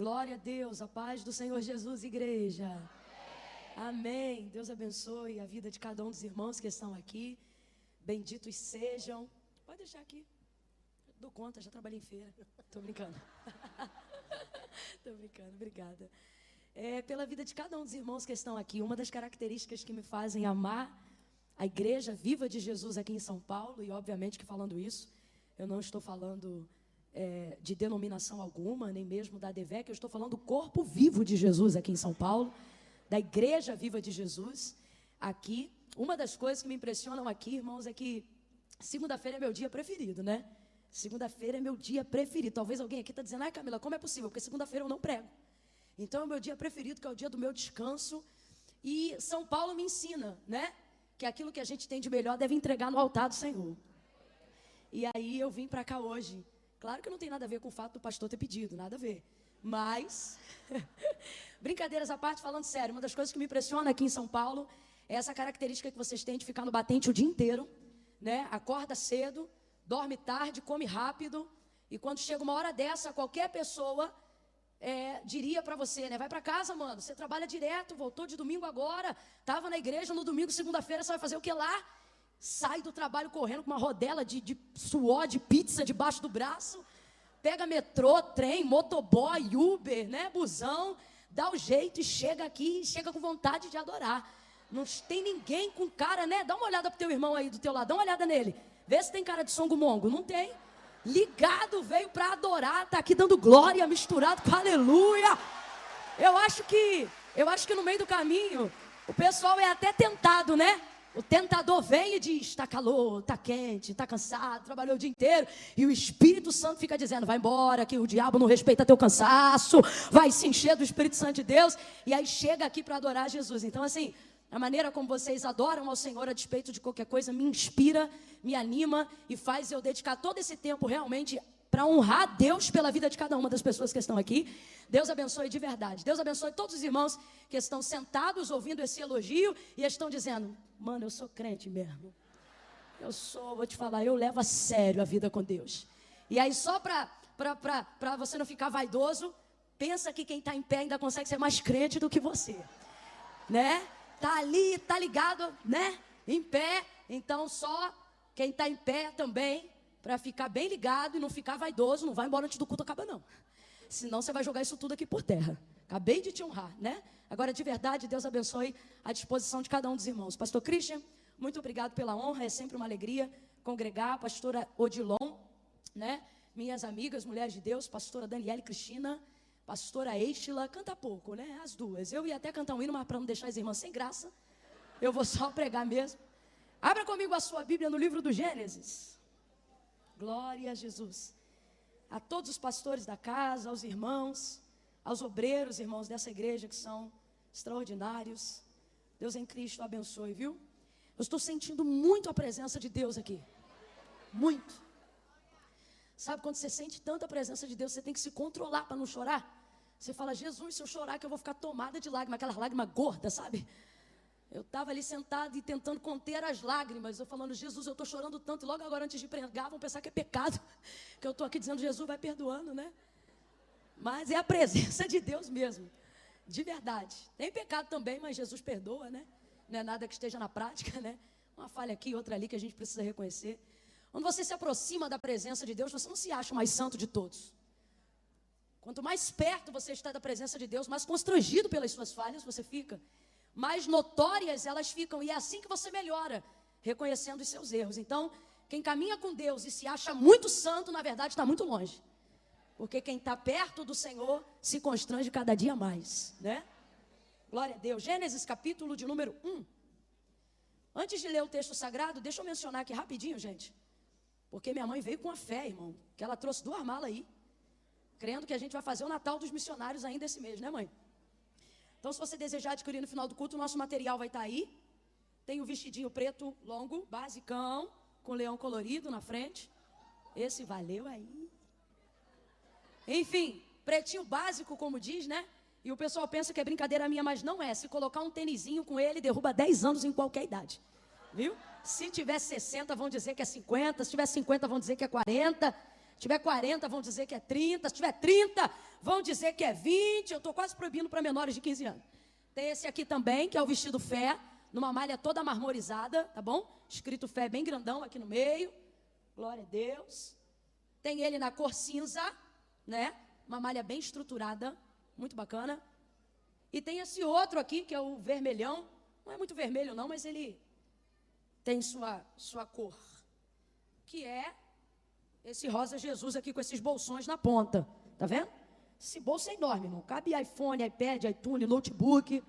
Glória a Deus, a paz do Senhor Jesus, igreja. Amém. Deus abençoe a vida de cada um dos irmãos que estão aqui. Benditos sejam. Pode deixar aqui. Dou conta, já trabalhei em feira. Tô brincando. Tô brincando, obrigada. Pela vida de cada um dos irmãos que estão aqui, uma das características que me fazem amar a Igreja Viva de Jesus aqui em São Paulo, e obviamente que falando isso, eu não estou falando de denominação alguma, nem mesmo da ADVEC, eu estou falando do corpo vivo de Jesus aqui em São Paulo, da Igreja Viva de Jesus aqui. Uma das coisas que me impressionam aqui, irmãos, é que segunda-feira é meu dia preferido, né? Segunda-feira é meu dia preferido. Talvez alguém aqui está dizendo, ai Camila, como é possível? Porque segunda-feira eu não prego. Então é o meu dia preferido, que é o dia do meu descanso. E São Paulo me ensina, né? Que aquilo que a gente tem de melhor deve entregar no altar do Senhor. E aí eu vim para cá hoje. Claro que não tem nada a ver com o fato do pastor ter pedido, nada a ver. Mas, brincadeiras à parte, falando sério, uma das coisas que me impressiona aqui em São Paulo é essa característica que vocês têm de ficar no batente o dia inteiro, né? Acorda cedo, dorme tarde, come rápido. E quando chega uma hora dessa, qualquer pessoa diria para você, né? Vai para casa, mano, você trabalha direto, voltou de domingo agora, estava na igreja no domingo, segunda-feira, você vai fazer o que lá? Sai do trabalho correndo com uma rodela de suor, de pizza debaixo do braço, pega metrô, trem, motoboy, Uber, né? Busão, dá o jeito e chega aqui, chega com vontade de adorar. Não tem ninguém com cara, né? Dá uma olhada pro teu irmão aí do teu lado, dá uma olhada nele, vê se tem cara de songo-mongo, não tem. Ligado, veio para adorar, está aqui dando glória, misturado com aleluia. Eu acho que no meio do caminho, o pessoal é até tentado, né? O tentador vem e diz, está calor, está quente, está cansado, trabalhou o dia inteiro. E o Espírito Santo fica dizendo, vai embora, que o diabo não respeita teu cansaço, vai se encher do Espírito Santo de Deus. E aí chega aqui para adorar Jesus. Então assim, a maneira como vocês adoram ao Senhor a despeito de qualquer coisa me inspira, me anima e faz eu dedicar todo esse tempo realmente para honrar a Deus pela vida de cada uma das pessoas que estão aqui. Deus abençoe de verdade. Deus abençoe todos os irmãos que estão sentados ouvindo esse elogio e estão dizendo, mano, eu sou crente mesmo. Vou te falar, eu levo a sério a vida com Deus. E aí só para você não ficar vaidoso, pensa que quem está em pé ainda consegue ser mais crente do que você, né? Tá ali, tá ligado, né? Em pé. Então só quem tá em pé também, para ficar bem ligado e não ficar vaidoso, não vai embora antes do culto acabar não. Senão você vai jogar isso tudo aqui por terra. Acabei de te honrar, né? Agora de verdade, Deus abençoe a disposição de cada um dos irmãos. Pastor Christian, muito obrigado pela honra, é sempre uma alegria congregar. Pastora Odilon, né? Minhas amigas, mulheres de Deus, pastora Daniela e Cristina, pastora Estila, canta pouco, né? As duas. Eu ia até cantar um hino, mas para não deixar as irmãs sem graça, eu vou só pregar mesmo. Abra comigo a sua Bíblia no livro do Gênesis. Glória a Jesus. A todos os pastores da casa, aos irmãos, aos obreiros, irmãos dessa igreja que são extraordinários. Deus em Cristo abençoe, viu? Eu estou sentindo muito a presença de Deus aqui. Muito. Sabe quando você sente tanta presença de Deus, você tem que se controlar para não chorar? Você fala, Jesus, se eu chorar que eu vou ficar tomada de lágrimas, aquelas lágrimas gordas, sabe? Eu estava ali sentado e tentando conter as lágrimas, eu falando, Jesus, eu estou chorando tanto, e logo agora antes de pregar, vão pensar que é pecado, que eu estou aqui dizendo, Jesus, vai perdoando, né? Mas é a presença de Deus mesmo, de verdade. Tem pecado também, mas Jesus perdoa, né? Não é nada que esteja na prática, né? Uma falha aqui, outra ali, que a gente precisa reconhecer. Quando você se aproxima da presença de Deus, você não se acha o mais santo de todos. Quanto mais perto você está da presença de Deus, mais constrangido pelas suas falhas você fica. Mais notórias elas ficam, e é assim que você melhora, reconhecendo os seus erros. Então, quem caminha com Deus e se acha muito santo, na verdade está muito longe. Porque quem está perto do Senhor se constrange cada dia mais, né? Glória a Deus. Gênesis capítulo de número 1. Antes de ler o texto sagrado, deixa eu mencionar aqui rapidinho, gente. Porque minha mãe veio com a fé, irmão, que ela trouxe 2 malas aí, crendo que a gente vai fazer o Natal dos missionários ainda esse mês, né, mãe? Então, se você desejar adquirir no final do culto, o nosso material vai estar aí. Tem o vestidinho preto longo, basicão, com leão colorido na frente. Esse valeu aí. Enfim, pretinho básico, como diz, né? E o pessoal pensa que é brincadeira minha, mas não é. Se colocar um tênisinho com ele, derruba 10 anos em qualquer idade. Viu? Se tiver 60, vão dizer que é 50. Se tiver 50, vão dizer que é 40. Se tiver 40, vão dizer que é 30. Se tiver 30, vão dizer que é 20. Eu estou quase proibindo para menores de 15 anos. Tem esse aqui também, que é o vestido fé, numa malha toda marmorizada, tá bom? Escrito fé bem grandão aqui no meio. Glória a Deus. Tem ele na cor cinza, né? Uma malha bem estruturada, muito bacana. E tem esse outro aqui, que é o vermelhão. Não é muito vermelho não, mas ele tem sua cor. Que é esse rosa Jesus aqui com esses bolsões na ponta. Tá vendo? Esse bolso é enorme, irmão. Cabe iPhone, iPad, iTunes, notebook. O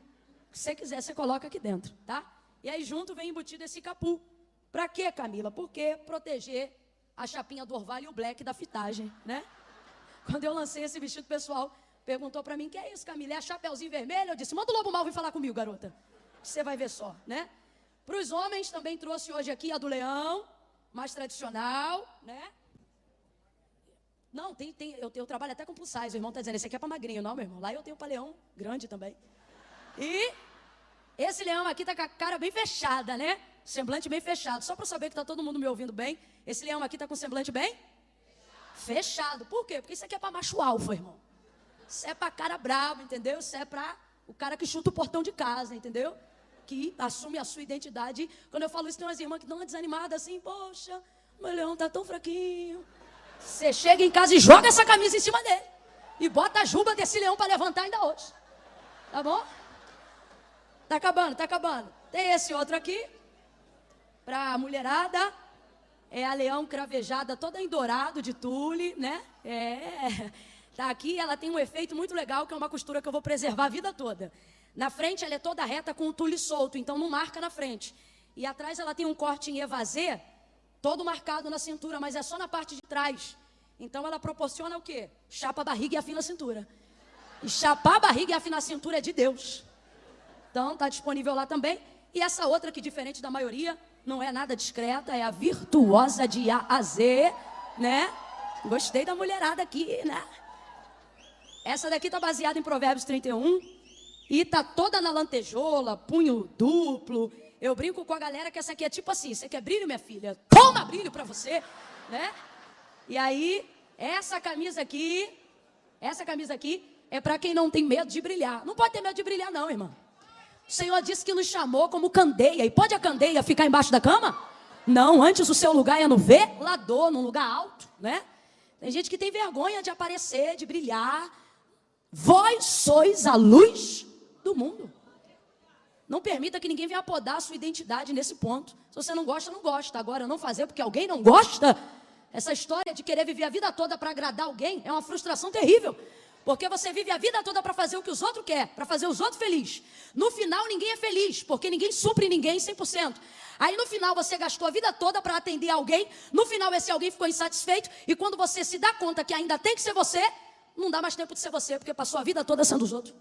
que você quiser, você coloca aqui dentro, tá? E aí junto vem embutido esse capu. Pra quê, Camila? Porque proteger a chapinha do orvalho e o black da fitagem, né? Quando eu lancei esse vestido, o pessoal perguntou pra mim, que é isso, Camila? É chapeuzinho vermelho? Eu disse, manda o Lobo Mal vir falar comigo, garota. Você vai ver só, né? Para os homens, também trouxe hoje aqui a do leão, mais tradicional, né? Não, eu trabalho até com plus size, o irmão está dizendo, esse aqui é para magrinho. Não, meu irmão, lá eu tenho para leão grande também. E esse leão aqui está com a cara bem fechada, né? Semblante bem fechado. Só para saber que está todo mundo me ouvindo bem, esse leão aqui está com semblante bem? Fechado. Por quê? Porque isso aqui é para macho alfa, irmão. Isso é para cara bravo, entendeu? Isso é para o cara que chuta o portão de casa, entendeu? Que assume a sua identidade. Quando eu falo isso, tem umas irmãs que dão uma desanimada assim, poxa, meu leão está tão fraquinho. Você chega em casa e joga essa camisa em cima dele. E bota a juba desse leão para levantar ainda hoje. Tá bom? Tá acabando, tá acabando. Tem esse outro aqui. Pra mulherada. É a leão cravejada toda em dourado de tule, né? Tá aqui, ela tem um efeito muito legal, que é uma costura que eu vou preservar a vida toda. Na frente ela é toda reta com o tule solto, então não marca na frente. E atrás ela tem um corte em evasê, todo marcado na cintura, mas é só na parte de trás. Então ela proporciona o quê? Chapa a barriga e afina a cintura. E chapar a barriga e afinar a cintura é de Deus. Então tá disponível lá também. E essa outra que, diferente da maioria, não é nada discreta, é a virtuosa de A a Z, né? Gostei da mulherada aqui, né? Essa daqui tá baseada em Provérbios 31 e tá toda na lantejola, punho duplo. Eu brinco com a galera que essa aqui é tipo assim, você quer brilho, minha filha? Toma brilho pra você, né? E aí, essa camisa aqui é pra quem não tem medo de brilhar. Não pode ter medo de brilhar não, irmã. O Senhor disse que nos chamou como candeia. E pode a candeia ficar embaixo da cama? Não, antes o seu lugar é no velador, num lugar alto, né? Tem gente que tem vergonha de aparecer, de brilhar. Vós sois a luz do mundo. Não permita que ninguém venha podar a sua identidade nesse ponto. Se você não gosta, não gosta. Agora, não fazer porque alguém não gosta, essa história de querer viver a vida toda para agradar alguém é uma frustração terrível. Porque você vive a vida toda para fazer o que os outros querem, para fazer os outros felizes. No final, ninguém é feliz, porque ninguém supre ninguém 100%. Aí, no final, você gastou a vida toda para atender alguém. No final, esse alguém ficou insatisfeito. E quando você se dá conta que ainda tem que ser você, não dá mais tempo de ser você, porque passou a vida toda sendo os outros,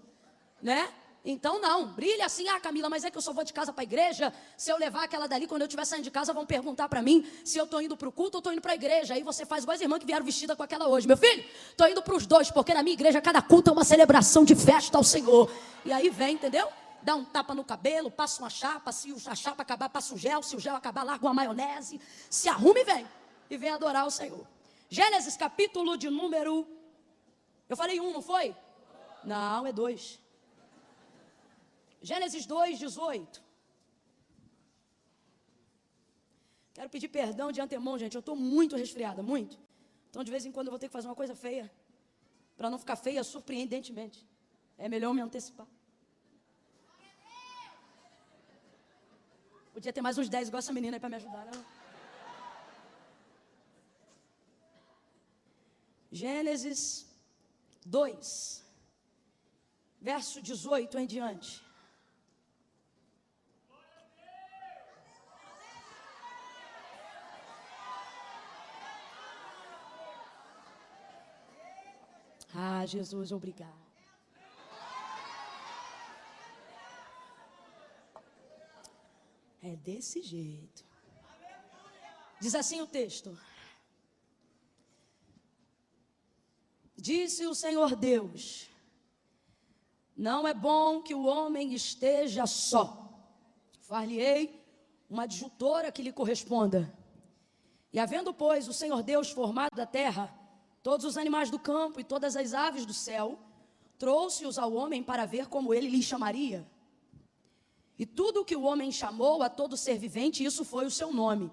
né? Então não, brilha assim, Camila, mas é que eu só vou de casa para a igreja. Se eu levar aquela dali, quando eu estiver saindo de casa, vão perguntar para mim se eu estou indo para o culto ou estou indo para a igreja. Aí você faz igual as irmãs que vieram vestida com aquela hoje. Meu filho, estou indo para os dois, porque na minha igreja cada culto é uma celebração de festa ao Senhor. E aí vem, entendeu? Dá um tapa no cabelo, passa uma chapa, se a chapa acabar, passa um gel, se o gel acabar, larga uma maionese, se arruma e vem. E vem adorar o Senhor. Gênesis capítulo de número... Eu falei 1, não foi? Não, é 2. Gênesis 2, 18. Quero pedir perdão de antemão, gente. Eu estou muito resfriada, muito. Então, de vez em quando, eu vou ter que fazer uma coisa feia. Para não ficar feia surpreendentemente. É melhor me antecipar. Podia ter mais uns 10 igual essa menina aí para me ajudar, não? Gênesis 2, verso 18 em diante. Ah, Jesus, obrigado. É desse jeito. Diz assim o texto. Disse o Senhor Deus: não é bom que o homem esteja só. Far-lhe-ei uma adjutora que lhe corresponda. E havendo, pois, o Senhor Deus formado da terra todos os animais do campo e todas as aves do céu, trouxe-os ao homem para ver como ele lhes chamaria. E tudo o que o homem chamou a todo ser vivente, isso foi o seu nome.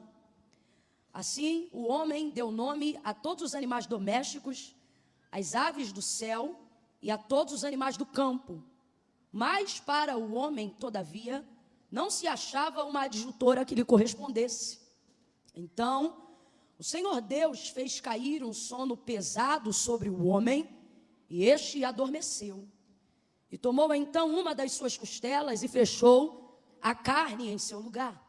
Assim, o homem deu nome a todos os animais domésticos, às aves do céu e a todos os animais do campo. Mas para o homem, todavia, não se achava uma adjutora que lhe correspondesse. Então, o Senhor Deus fez cair um sono pesado sobre o homem, e este adormeceu. E tomou então uma das suas costelas e fechou a carne em seu lugar.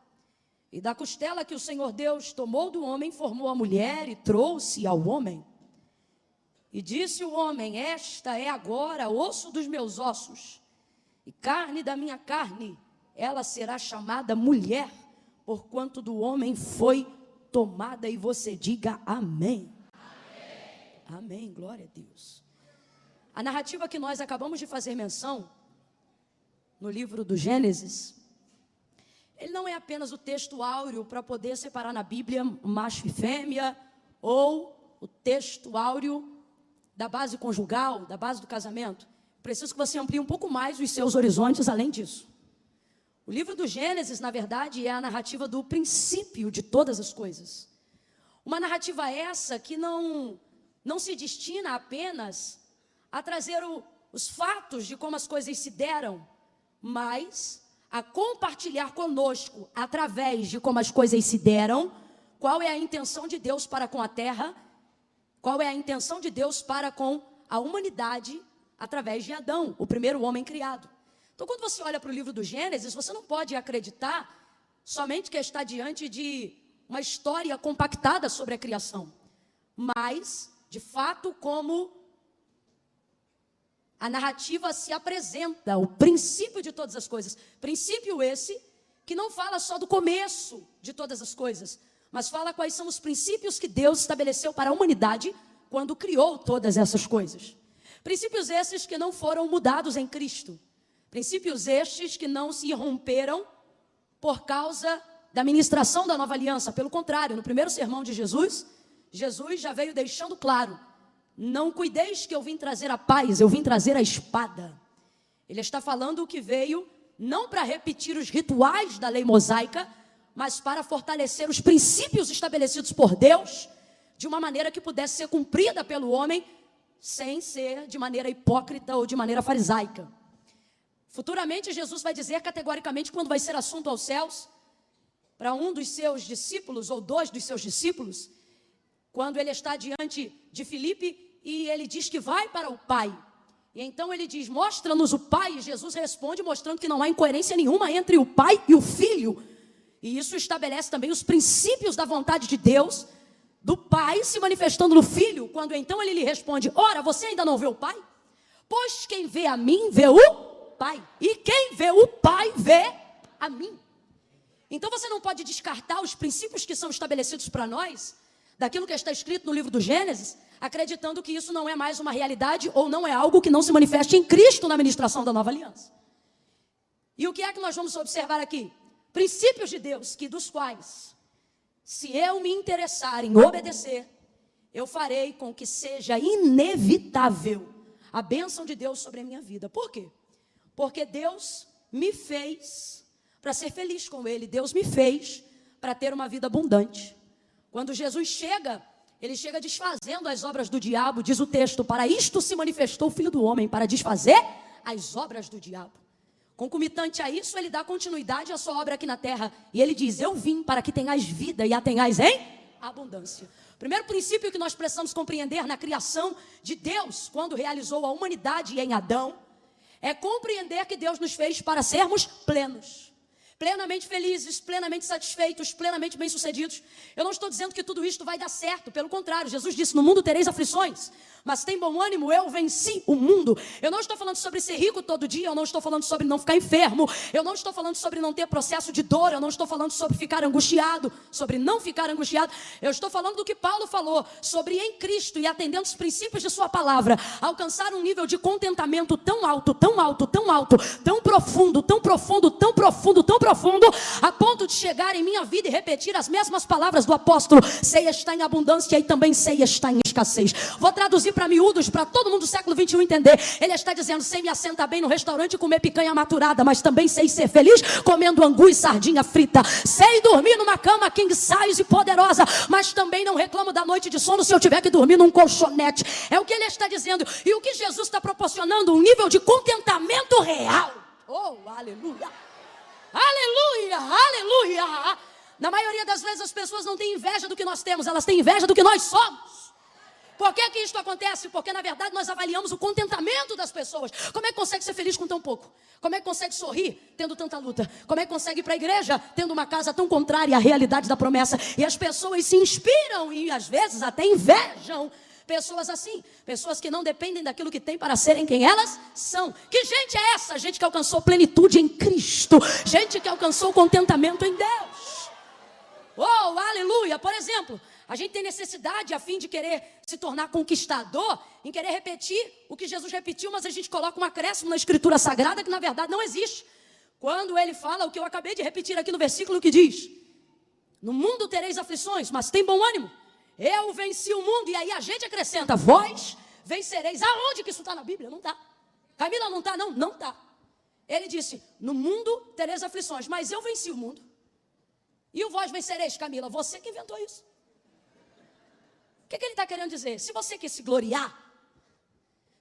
E da costela que o Senhor Deus tomou do homem, formou a mulher e trouxe ao homem. E disse o homem: esta é agora osso dos meus ossos e carne da minha carne. Ela será chamada mulher, porquanto do homem foi tomada. E você diga amém. Amém. Amém, glória a Deus. A narrativa que nós acabamos de fazer menção, no livro do Gênesis, ele não é apenas o texto áureo para poder separar na Bíblia macho e fêmea, ou o texto áureo da base conjugal, da base do casamento. Preciso que você amplie um pouco mais os seus horizontes além disso. O livro do Gênesis, na verdade, é a narrativa do princípio de todas as coisas. Uma narrativa essa que não se destina apenas a trazer os fatos de como as coisas se deram, mas a compartilhar conosco, através de como as coisas se deram, qual é a intenção de Deus para com a terra, qual é a intenção de Deus para com a humanidade, através de Adão, o primeiro homem criado. Então, quando você olha para o livro do Gênesis, você não pode acreditar somente que está diante de uma história compactada sobre a criação, mas, de fato, como a narrativa se apresenta, o princípio de todas as coisas. Princípio esse que não fala só do começo de todas as coisas, mas fala quais são os princípios que Deus estabeleceu para a humanidade quando criou todas essas coisas. Princípios esses que não foram mudados em Cristo. Princípios estes que não se romperam por causa da ministração da nova aliança. Pelo contrário, no primeiro sermão de Jesus, Jesus já veio deixando claro: não cuideis que eu vim trazer a paz, eu vim trazer a espada. Ele está falando que veio não para repetir os rituais da lei mosaica, mas para fortalecer os princípios estabelecidos por Deus, de uma maneira que pudesse ser cumprida pelo homem, sem ser de maneira hipócrita ou de maneira farisaica. Futuramente Jesus vai dizer categoricamente, quando vai ser assunto aos céus, para um dos seus discípulos, ou dois dos seus discípulos, quando ele está diante de Filipe, e ele diz que vai para o Pai. E então ele diz: mostra-nos o Pai. E Jesus responde mostrando que não há incoerência nenhuma entre o Pai e o Filho. E isso estabelece também os princípios da vontade de Deus, do Pai se manifestando no Filho. Quando então ele lhe responde: ora, você ainda não vê o Pai? Pois quem vê a mim, vê o Pai. E quem vê o Pai, vê a mim. Então você não pode descartar os princípios que são estabelecidos para nós, daquilo que está escrito no livro do Gênesis, acreditando que isso não é mais uma realidade ou não é algo que não se manifeste em Cristo na ministração da nova aliança. E o que é que nós vamos observar aqui? Princípios de Deus, que dos quais, se eu me interessar em obedecer, eu farei com que seja inevitável a bênção de Deus sobre a minha vida. Por quê? Porque Deus me fez para ser feliz com Ele. Deus me fez para ter uma vida abundante. Quando Jesus chega, ele chega desfazendo as obras do diabo, diz o texto: para isto se manifestou o Filho do Homem, para desfazer as obras do diabo. Concomitante a isso, ele dá continuidade à sua obra aqui na terra, e ele diz: eu vim para que tenhais vida e a tenhais em abundância. O primeiro princípio que nós precisamos compreender na criação de Deus, quando realizou a humanidade em Adão, é compreender que Deus nos fez para sermos plenos. Plenamente felizes, plenamente satisfeitos, plenamente bem-sucedidos. Eu não estou dizendo que tudo isto vai dar certo, pelo contrário, Jesus disse: no mundo tereis aflições, mas tem bom ânimo, eu venci o mundo. Eu não estou falando sobre ser rico todo dia, eu não estou falando sobre não ficar enfermo, eu não estou falando sobre não ter processo de dor, eu não estou falando sobre ficar angustiado, sobre não ficar angustiado. Eu estou falando do que Paulo falou, sobre em Cristo e atendendo os princípios de sua palavra, alcançar um nível de contentamento tão alto, tão alto, tão alto, tão profundo, tão profundo, tão profundo, tão profundo, profundo, a ponto de chegar em minha vida e repetir as mesmas palavras do apóstolo: ceia está em abundância e também ceia está em escassez. Vou traduzir para miúdos, para todo mundo do século 21 entender. Ele está dizendo: sei me assentar bem no restaurante e comer picanha maturada, mas também sei ser feliz comendo angu e sardinha frita. Sei dormir numa cama king size e poderosa, mas também não reclamo da noite de sono se eu tiver que dormir num colchonete. É o que ele está dizendo. E o que Jesus está proporcionando? Um nível de contentamento real. Oh, aleluia! Aleluia! Aleluia! Na maioria das vezes as pessoas não têm inveja do que nós temos, elas têm inveja do que nós somos. Por que que isto acontece? Porque na verdade nós avaliamos o contentamento das pessoas. Como é que consegue ser feliz com tão pouco? Como é que consegue sorrir tendo tanta luta? Como é que consegue ir para a igreja tendo uma casa tão contrária à realidade da promessa? E as pessoas se inspiram e às vezes até invejam pessoas assim, pessoas que não dependem daquilo que têm para serem quem elas são. Que gente é essa? Gente que alcançou plenitude em Cristo, gente que alcançou contentamento em Deus. Oh, aleluia! Por exemplo, a gente tem necessidade, a fim de querer se tornar conquistador, em querer repetir o que Jesus repetiu, mas a gente coloca um acréscimo na Escritura Sagrada que na verdade não existe. Quando ele fala o que eu acabei de repetir aqui no versículo que diz: no mundo tereis aflições, mas tem bom ânimo. Eu venci o mundo. E aí a gente acrescenta: vós vencereis. Aonde que isso está na Bíblia? Não está. Camila, não está? Não, não está. Ele disse: no mundo tereis aflições, mas eu venci o mundo. E o vós vencereis, Camila? Você que inventou isso. O que ele está querendo dizer? Se você quer se gloriar,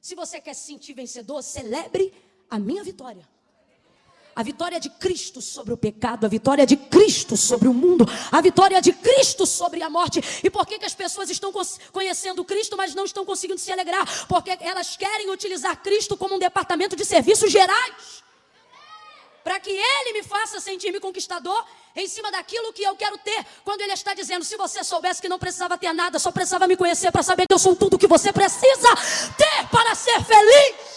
se você quer se sentir vencedor, celebre a minha vitória. A vitória de Cristo sobre o pecado, a vitória de Cristo sobre o mundo, a vitória de Cristo sobre a morte. E por que que as pessoas estão conhecendo Cristo, mas não estão conseguindo se alegrar? Porque elas querem utilizar Cristo como um departamento de serviços gerais, para que Ele me faça sentir-me conquistador em cima daquilo que eu quero ter. Quando Ele está dizendo: se você soubesse que não precisava ter nada, só precisava me conhecer para saber que eu sou tudo o que você precisa ter para ser feliz.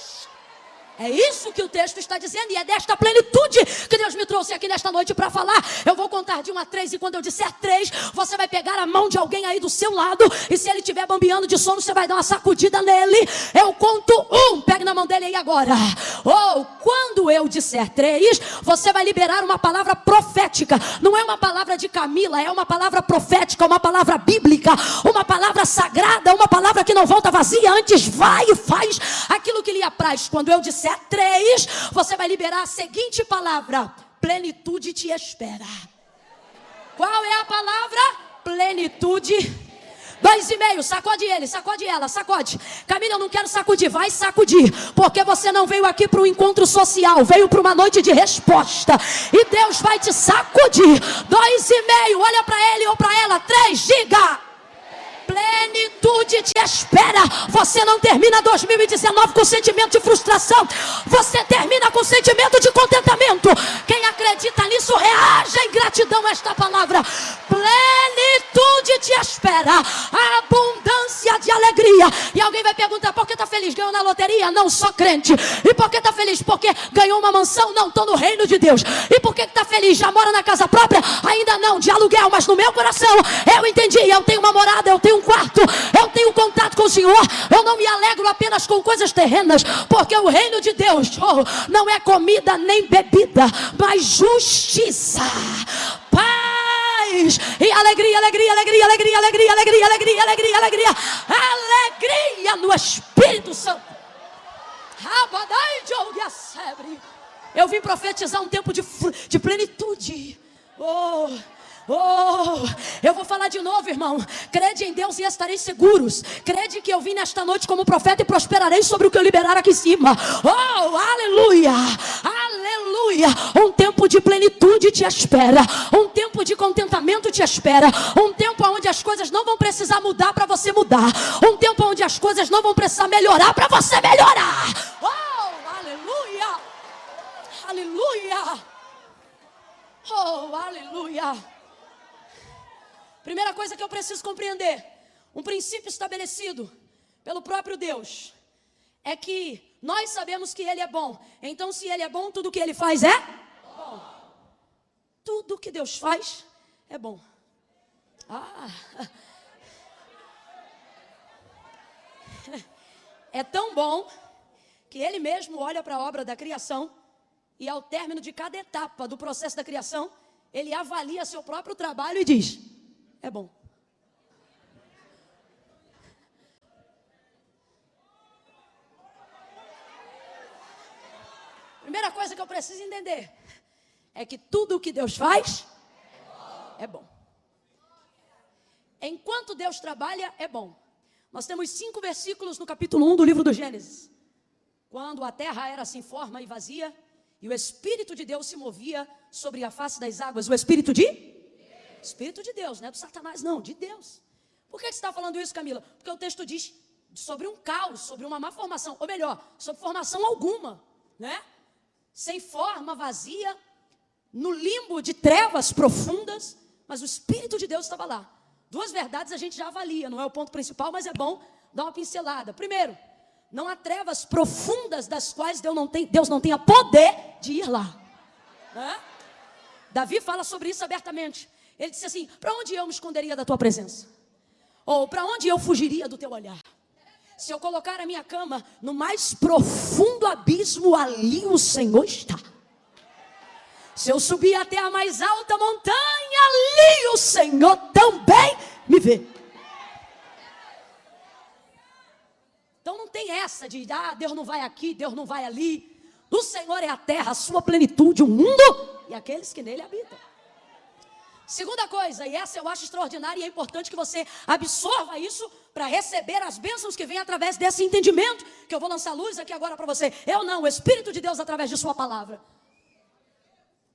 É isso que o texto está dizendo, e é desta plenitude que Deus me trouxe aqui nesta noite para falar. Eu vou contar de 1 a 3, e quando eu disser 3, você vai pegar a mão de alguém aí do seu lado, e se ele estiver bambeando de sono, você vai dar uma sacudida nele. Eu conto 1, pegue na mão dele aí agora. Ou quando eu disser 3, você vai liberar uma palavra profética. Não é uma palavra de Camila, é uma palavra profética, uma palavra bíblica, uma palavra sagrada, uma palavra que não volta vazia, antes vai e faz aquilo que lhe apraz. Quando eu disser 3, você vai liberar a seguinte palavra: plenitude te espera. Qual é a palavra? Plenitude. 2,5, sacode ele, sacode ela, sacode. Camila, eu não quero sacudir, vai sacudir. Porque você não veio aqui para um encontro social, veio para uma noite de resposta. E Deus vai te sacudir. 2,5, olha para ele ou para ela. 3, diga: plenitude te espera. Você não termina 2019 com sentimento de frustração. Você termina com sentimento de contentamento. Quem acredita nisso, reaja em gratidão a esta palavra. Plenitude te espera. Abundância de alegria. E alguém vai perguntar: por que está feliz? Ganhou na loteria? Não, sou crente. E por que está feliz? Porque ganhou uma mansão? Não, estou no reino de Deus. E por que está feliz? Já mora na casa própria? Ainda não, de aluguel. Mas no meu coração eu entendi. Eu tenho uma morada, eu tenho um quarto, eu tenho contato com o Senhor. Eu não me alegro apenas com coisas terrenas, porque o reino de Deus não é comida nem bebida, mas justiça, paz e alegria, alegria, alegria, alegria, alegria, alegria, alegria, alegria, alegria, alegria no Espírito Santo. Eu vim profetizar um tempo de plenitude. Eu vou falar de novo, irmão. Crede em Deus e estareis seguros. Crede que eu vim nesta noite como profeta e prosperarei sobre o que eu liberar aqui em cima. Oh, aleluia, aleluia. Um tempo de plenitude te espera. Um tempo de contentamento te espera. Um tempo onde as coisas não vão precisar mudar para você mudar. Um tempo onde as coisas não vão precisar melhorar para você melhorar. Oh, aleluia, aleluia. Oh, aleluia. Primeira coisa que eu preciso compreender, um princípio estabelecido pelo próprio Deus, é que nós sabemos que Ele é bom. Então, se Ele é bom, tudo que Ele faz é bom. Tudo que Deus faz é bom. É tão bom que Ele mesmo olha para a obra da criação E ao término de cada etapa do processo da criação, ele avalia seu próprio trabalho e diz: é bom. Primeira coisa que eu preciso entender é que tudo o que Deus faz é bom. Enquanto Deus trabalha, é bom. Nós temos 5 versículos no capítulo 1 do livro do Gênesis. Quando a terra era sem forma e vazia, e o Espírito de Deus se movia sobre a face das águas. O Espírito de? Espírito de Deus, não é do Satanás não, de Deus. Por que você está falando isso, Camila? Porque o texto diz sobre um caos, sobre uma má formação. Ou melhor, sobre formação alguma, né? Sem forma, vazia, no limbo de trevas profundas, mas o Espírito de Deus estava lá. 2 verdades a gente já avalia, não é o ponto principal, mas é bom dar uma pincelada. Primeiro, não há trevas profundas das quais Deus não tenha poder de ir lá. Davi fala sobre isso abertamente. Ele disse assim: para onde eu me esconderia da tua presença? Ou para onde eu fugiria do teu olhar? Se eu colocar a minha cama no mais profundo abismo, ali o Senhor está. Se eu subir até a mais alta montanha, ali o Senhor também me vê. Então não tem essa de, Deus não vai aqui, Deus não vai ali. Do Senhor é a terra, a sua plenitude, o mundo e aqueles que nele habitam. Segunda coisa, e essa eu acho extraordinária e é importante que você absorva isso para receber as bênçãos que vêm através desse entendimento, que eu vou lançar luz aqui agora para você. Eu não, o Espírito de Deus através de sua palavra.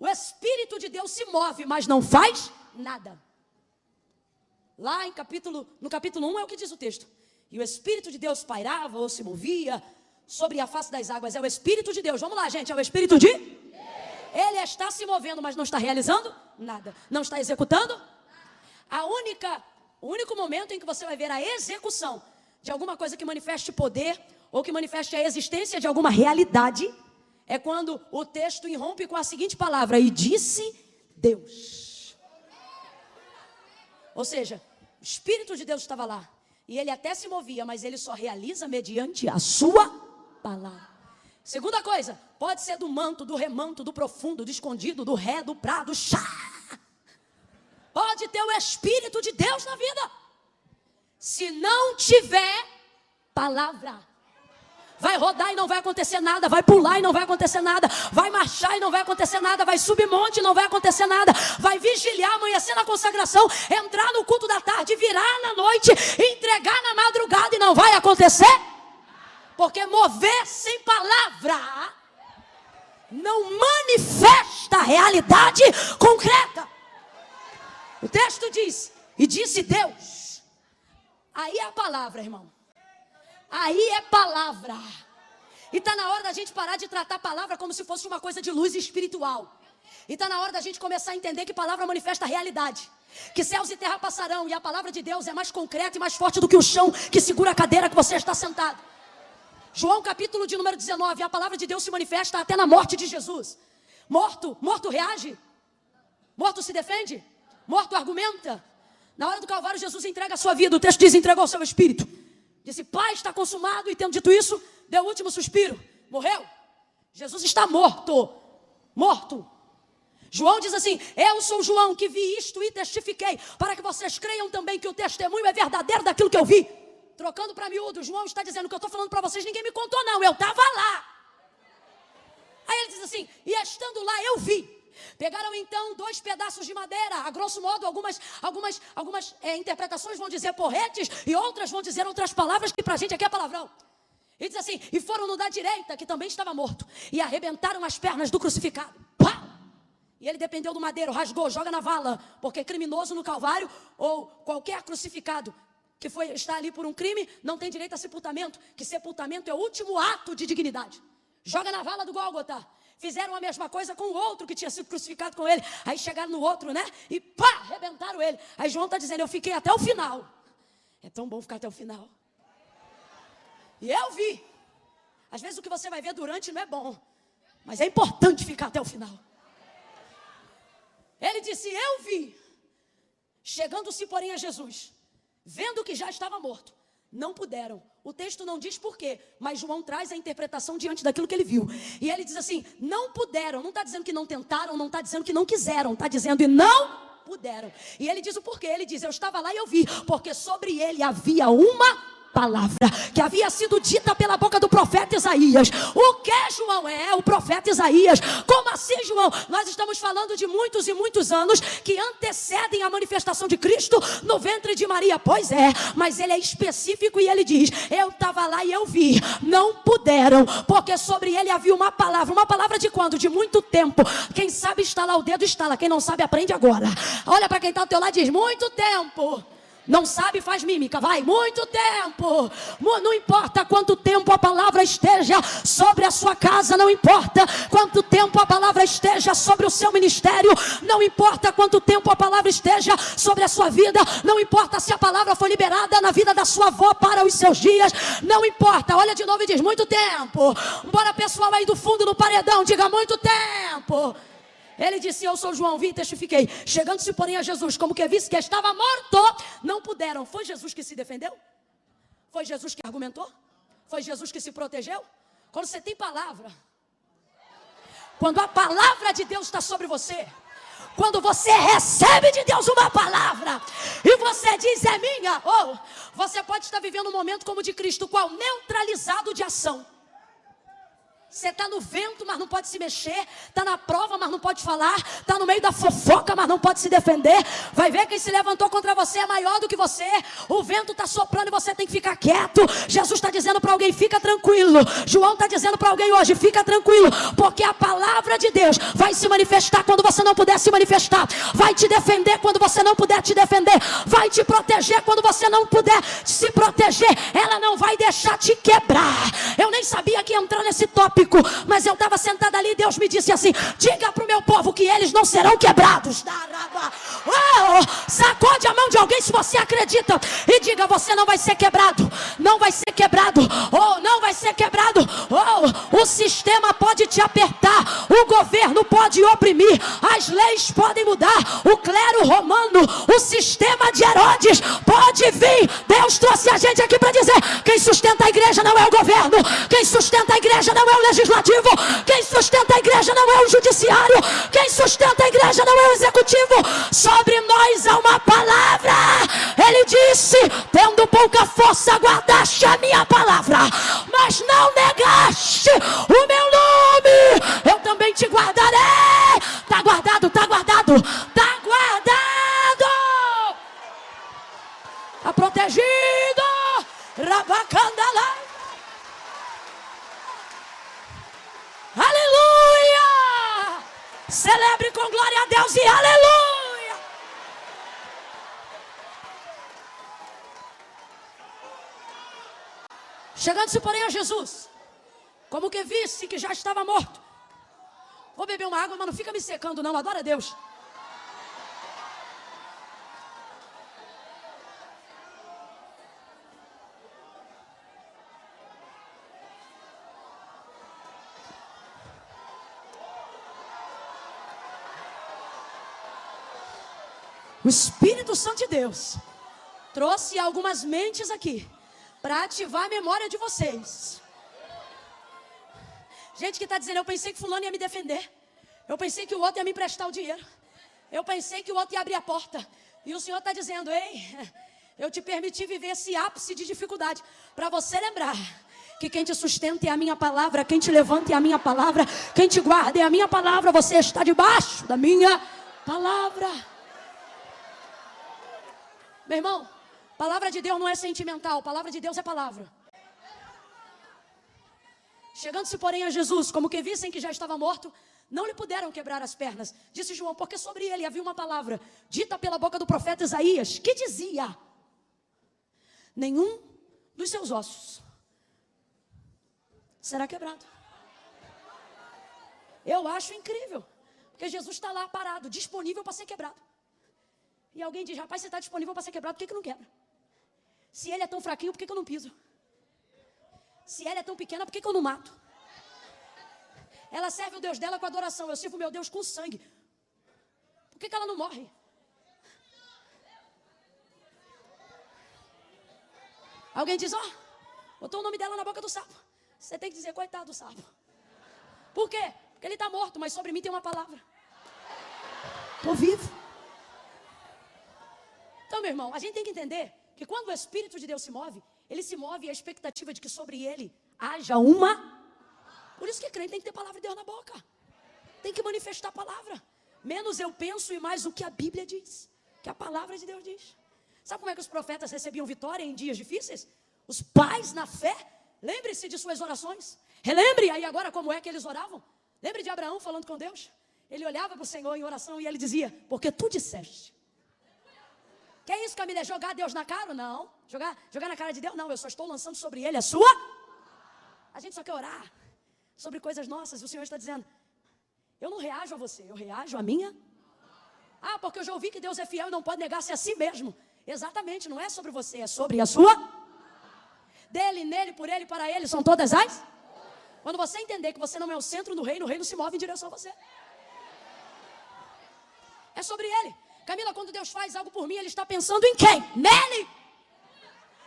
O Espírito de Deus se move, mas não faz nada. Lá no capítulo 1 é o que diz o texto. E o Espírito de Deus pairava ou se movia sobre a face das águas. É o Espírito de Deus. Vamos lá, gente. É o Espírito de Deus. Ele está se movendo, mas não está realizando nada. Não está executando. O único momento em que você vai ver a execução de alguma coisa que manifeste poder ou que manifeste a existência de alguma realidade é quando o texto irrompe com a seguinte palavra: e disse Deus. Ou seja, o Espírito de Deus estava lá. E ele até se movia, mas ele só realiza mediante a sua palavra. Segunda coisa, pode ser do manto, do remanto, do profundo, do escondido, do ré, do prá, do chá. Pode ter o Espírito de Deus na vida. Se não tiver palavra, vai rodar e não vai acontecer nada, vai pular e não vai acontecer nada, vai marchar e não vai acontecer nada, vai subir monte e não vai acontecer nada, vai vigiliar, amanhecer na consagração, entrar no culto da tarde, virar na noite, entregar na madrugada e não vai acontecer. Porque mover sem palavra não manifesta a realidade concreta. O texto diz, e disse Deus. Aí é a palavra, irmão. Aí é palavra. E está na hora da gente parar de tratar a palavra como se fosse uma coisa de luz espiritual. E está na hora da gente começar a entender que palavra manifesta a realidade. Que céus e terra passarão e a palavra de Deus é mais concreta e mais forte do que o chão que segura a cadeira que você está sentado. João capítulo de número 19, a palavra de Deus se manifesta até na morte de Jesus. Morto reage. Morto se defende. Morto argumenta. Na hora do Calvário, Jesus entrega a sua vida. O texto diz, entregou o seu espírito. Disse, Pai, está consumado. E tendo dito isso, deu o último suspiro. Morreu. Jesus está morto. Morto. João diz assim, eu sou João que vi isto e testifiquei, para que vocês creiam também que o testemunho é verdadeiro daquilo que eu vi. Trocando para miúdo, João está dizendo que eu estou falando para vocês, ninguém me contou não, eu estava lá. Aí ele diz assim, e estando lá eu vi. Pegaram então 2 pedaços de madeira, a grosso modo algumas interpretações vão dizer porretes e outras vão dizer outras palavras que para a gente aqui é palavrão. E diz assim, e foram no da direita, que também estava morto, e arrebentaram as pernas do crucificado. Pá! E ele dependeu do madeiro, rasgou, joga na vala, porque criminoso no Calvário ou qualquer crucificado que está ali por um crime, não tem direito a sepultamento, que sepultamento é o último ato de dignidade. Joga na vala do Gólgota. Fizeram a mesma coisa com o outro que tinha sido crucificado com ele. Aí chegaram no outro, né? E pá, arrebentaram ele. Aí João está dizendo, eu fiquei até o final. É tão bom ficar até o final. E eu vi. Às vezes o que você vai ver durante não é bom, mas é importante ficar até o final. Ele disse, eu vi. Chegando-se, porém, a Jesus, vendo que já estava morto, Não puderam. O texto não diz por quê, mas João traz a interpretação diante daquilo que ele viu. E ele diz assim, não puderam. Não está dizendo que não tentaram, não está dizendo que não quiseram. Está dizendo e não puderam. E ele diz o porquê. Ele diz, eu estava lá e eu vi. Porque sobre ele havia uma palavra que havia sido dita pela boca do profeta Isaías. O que, João? É o profeta Isaías. Como assim, João? Nós estamos falando de muitos e muitos anos que antecedem a manifestação de Cristo no ventre de Maria. Pois é, mas ele é específico e ele diz, eu estava lá e eu vi. Não puderam, porque sobre ele havia uma palavra de quando? De muito tempo. Quem sabe estalar o dedo, estala. Quem não sabe, aprende agora. Olha para quem está ao teu lado e diz, muito tempo. Não sabe, faz mímica, vai, muito tempo. Não importa quanto tempo a palavra esteja sobre a sua casa, não importa quanto tempo a palavra esteja sobre o seu ministério, não importa quanto tempo a palavra esteja sobre a sua vida, não importa se a palavra foi liberada na vida da sua avó para os seus dias, não importa, olha de novo e diz, muito tempo. Bora pessoal aí do fundo no paredão, diga muito tempo. Ele disse, eu sou João, vi e testifiquei. Chegando-se, porém, a Jesus, como que visse que estava morto, não puderam. Foi Jesus que se defendeu? Foi Jesus que argumentou? Foi Jesus que se protegeu? Quando você tem palavra, quando a palavra de Deus está sobre você, quando você recebe de Deus uma palavra e você diz, é minha, ou você pode estar vivendo um momento como o de Cristo, qual? Neutralizado de ação. Você está no vento, mas não pode se mexer. Está na prova, mas não pode falar. Está no meio da fofoca, mas não pode se defender. Vai ver quem se levantou contra você é maior do que você. O vento está soprando e você tem que ficar quieto. Jesus está dizendo para alguém, fica tranquilo. João está dizendo para alguém hoje, fica tranquilo. Porque a palavra de Deus vai se manifestar quando você não puder se manifestar. Vai te defender quando você não puder te defender. Vai te proteger quando você não puder se proteger. Ela não vai deixar te quebrar. Eu nem sabia que ia entrar nesse tópico, mas eu estava sentada ali e Deus me disse assim, diga para o meu povo que eles não serão quebrados. Sacode a mão de alguém se você acredita e diga, você não vai ser quebrado. Não vai ser quebrado. Não vai ser quebrado. O sistema pode te apertar, o governo pode oprimir, as leis podem mudar, o clero romano, o sistema de Herodes pode vir. Deus trouxe a gente aqui para dizer, quem sustenta a igreja não é o governo, quem sustenta a igreja não é o legislativo, quem sustenta a igreja não é o judiciário, quem sustenta a igreja não é o executivo. Sobre nós há uma palavra. Ele disse, tendo pouca força guardaste a minha palavra, mas não negaste o meu nome, eu também te guardarei. Está guardado, está guardado, está guardado, está protegido. Rabacandala. Aleluia! Celebre com glória a Deus e aleluia! Chegando-se, porém, a Jesus, como que visse que já estava morto. Vou beber uma água, mas não fica me secando não, adora a Deus. O Espírito Santo de Deus trouxe algumas mentes aqui para ativar a memória de vocês. Gente que está dizendo, eu pensei que fulano ia me defender. Eu pensei que o outro ia me emprestar o dinheiro. Eu pensei que o outro ia abrir a porta. E o Senhor está dizendo, ei, eu te permiti viver esse ápice de dificuldade para você lembrar que quem te sustenta é a minha palavra, quem te levanta é a minha palavra, quem te guarda é a minha palavra. Você está debaixo da minha palavra. Meu irmão, palavra de Deus não é sentimental, palavra de Deus é palavra. Chegando-se, porém, a Jesus, como que vissem que já estava morto, não lhe puderam quebrar as pernas. Disse João, porque sobre ele havia uma palavra dita pela boca do profeta Isaías, que dizia, nenhum dos seus ossos será quebrado. Eu acho incrível, porque Jesus está lá parado, disponível para ser quebrado. E alguém diz, rapaz, você está disponível para ser quebrado, por que que não quebra? Se ele é tão fraquinho, por que que eu não piso? Se ela é tão pequena, por que que eu não mato? Ela serve o Deus dela com adoração, eu sirvo o meu Deus com sangue. Por que que ela não morre? Alguém diz, ó, botou o nome dela na boca do sapo. Você tem que dizer, coitado do sapo. Por quê? Porque ele está morto, mas sobre mim tem uma palavra. Estou vivo. Então, meu irmão, a gente tem que entender que quando o Espírito de Deus se move, ele se move a expectativa de que sobre ele haja uma. Por isso que crente tem que ter palavra de Deus na boca. Tem que manifestar a palavra. Menos eu penso e mais o que a Bíblia diz. Que a palavra de Deus diz. Sabe como é que os profetas recebiam vitória em dias difíceis? Os pais na fé. Lembre-se de suas orações. Relembre aí agora como é que eles oravam. Lembre de Abraão falando com Deus. Ele olhava para o Senhor em oração e ele dizia, porque tu disseste. Que é isso, Camila? É jogar Deus na cara? Não. Jogar na cara de Deus? Não, eu só estou lançando sobre ele a sua. A gente só quer orar sobre coisas nossas. O Senhor está dizendo, eu não reajo a você, eu reajo a minha. Ah, porque eu já ouvi que Deus é fiel e não pode negar-se a si mesmo. Exatamente, não é sobre você, é sobre a sua. Dele, nele, por ele, para ele, são todas as. Quando você entender que você não é o centro do reino, o reino se move em direção a você. É sobre ele. Camila, quando Deus faz algo por mim, ele está pensando em quem? Nele.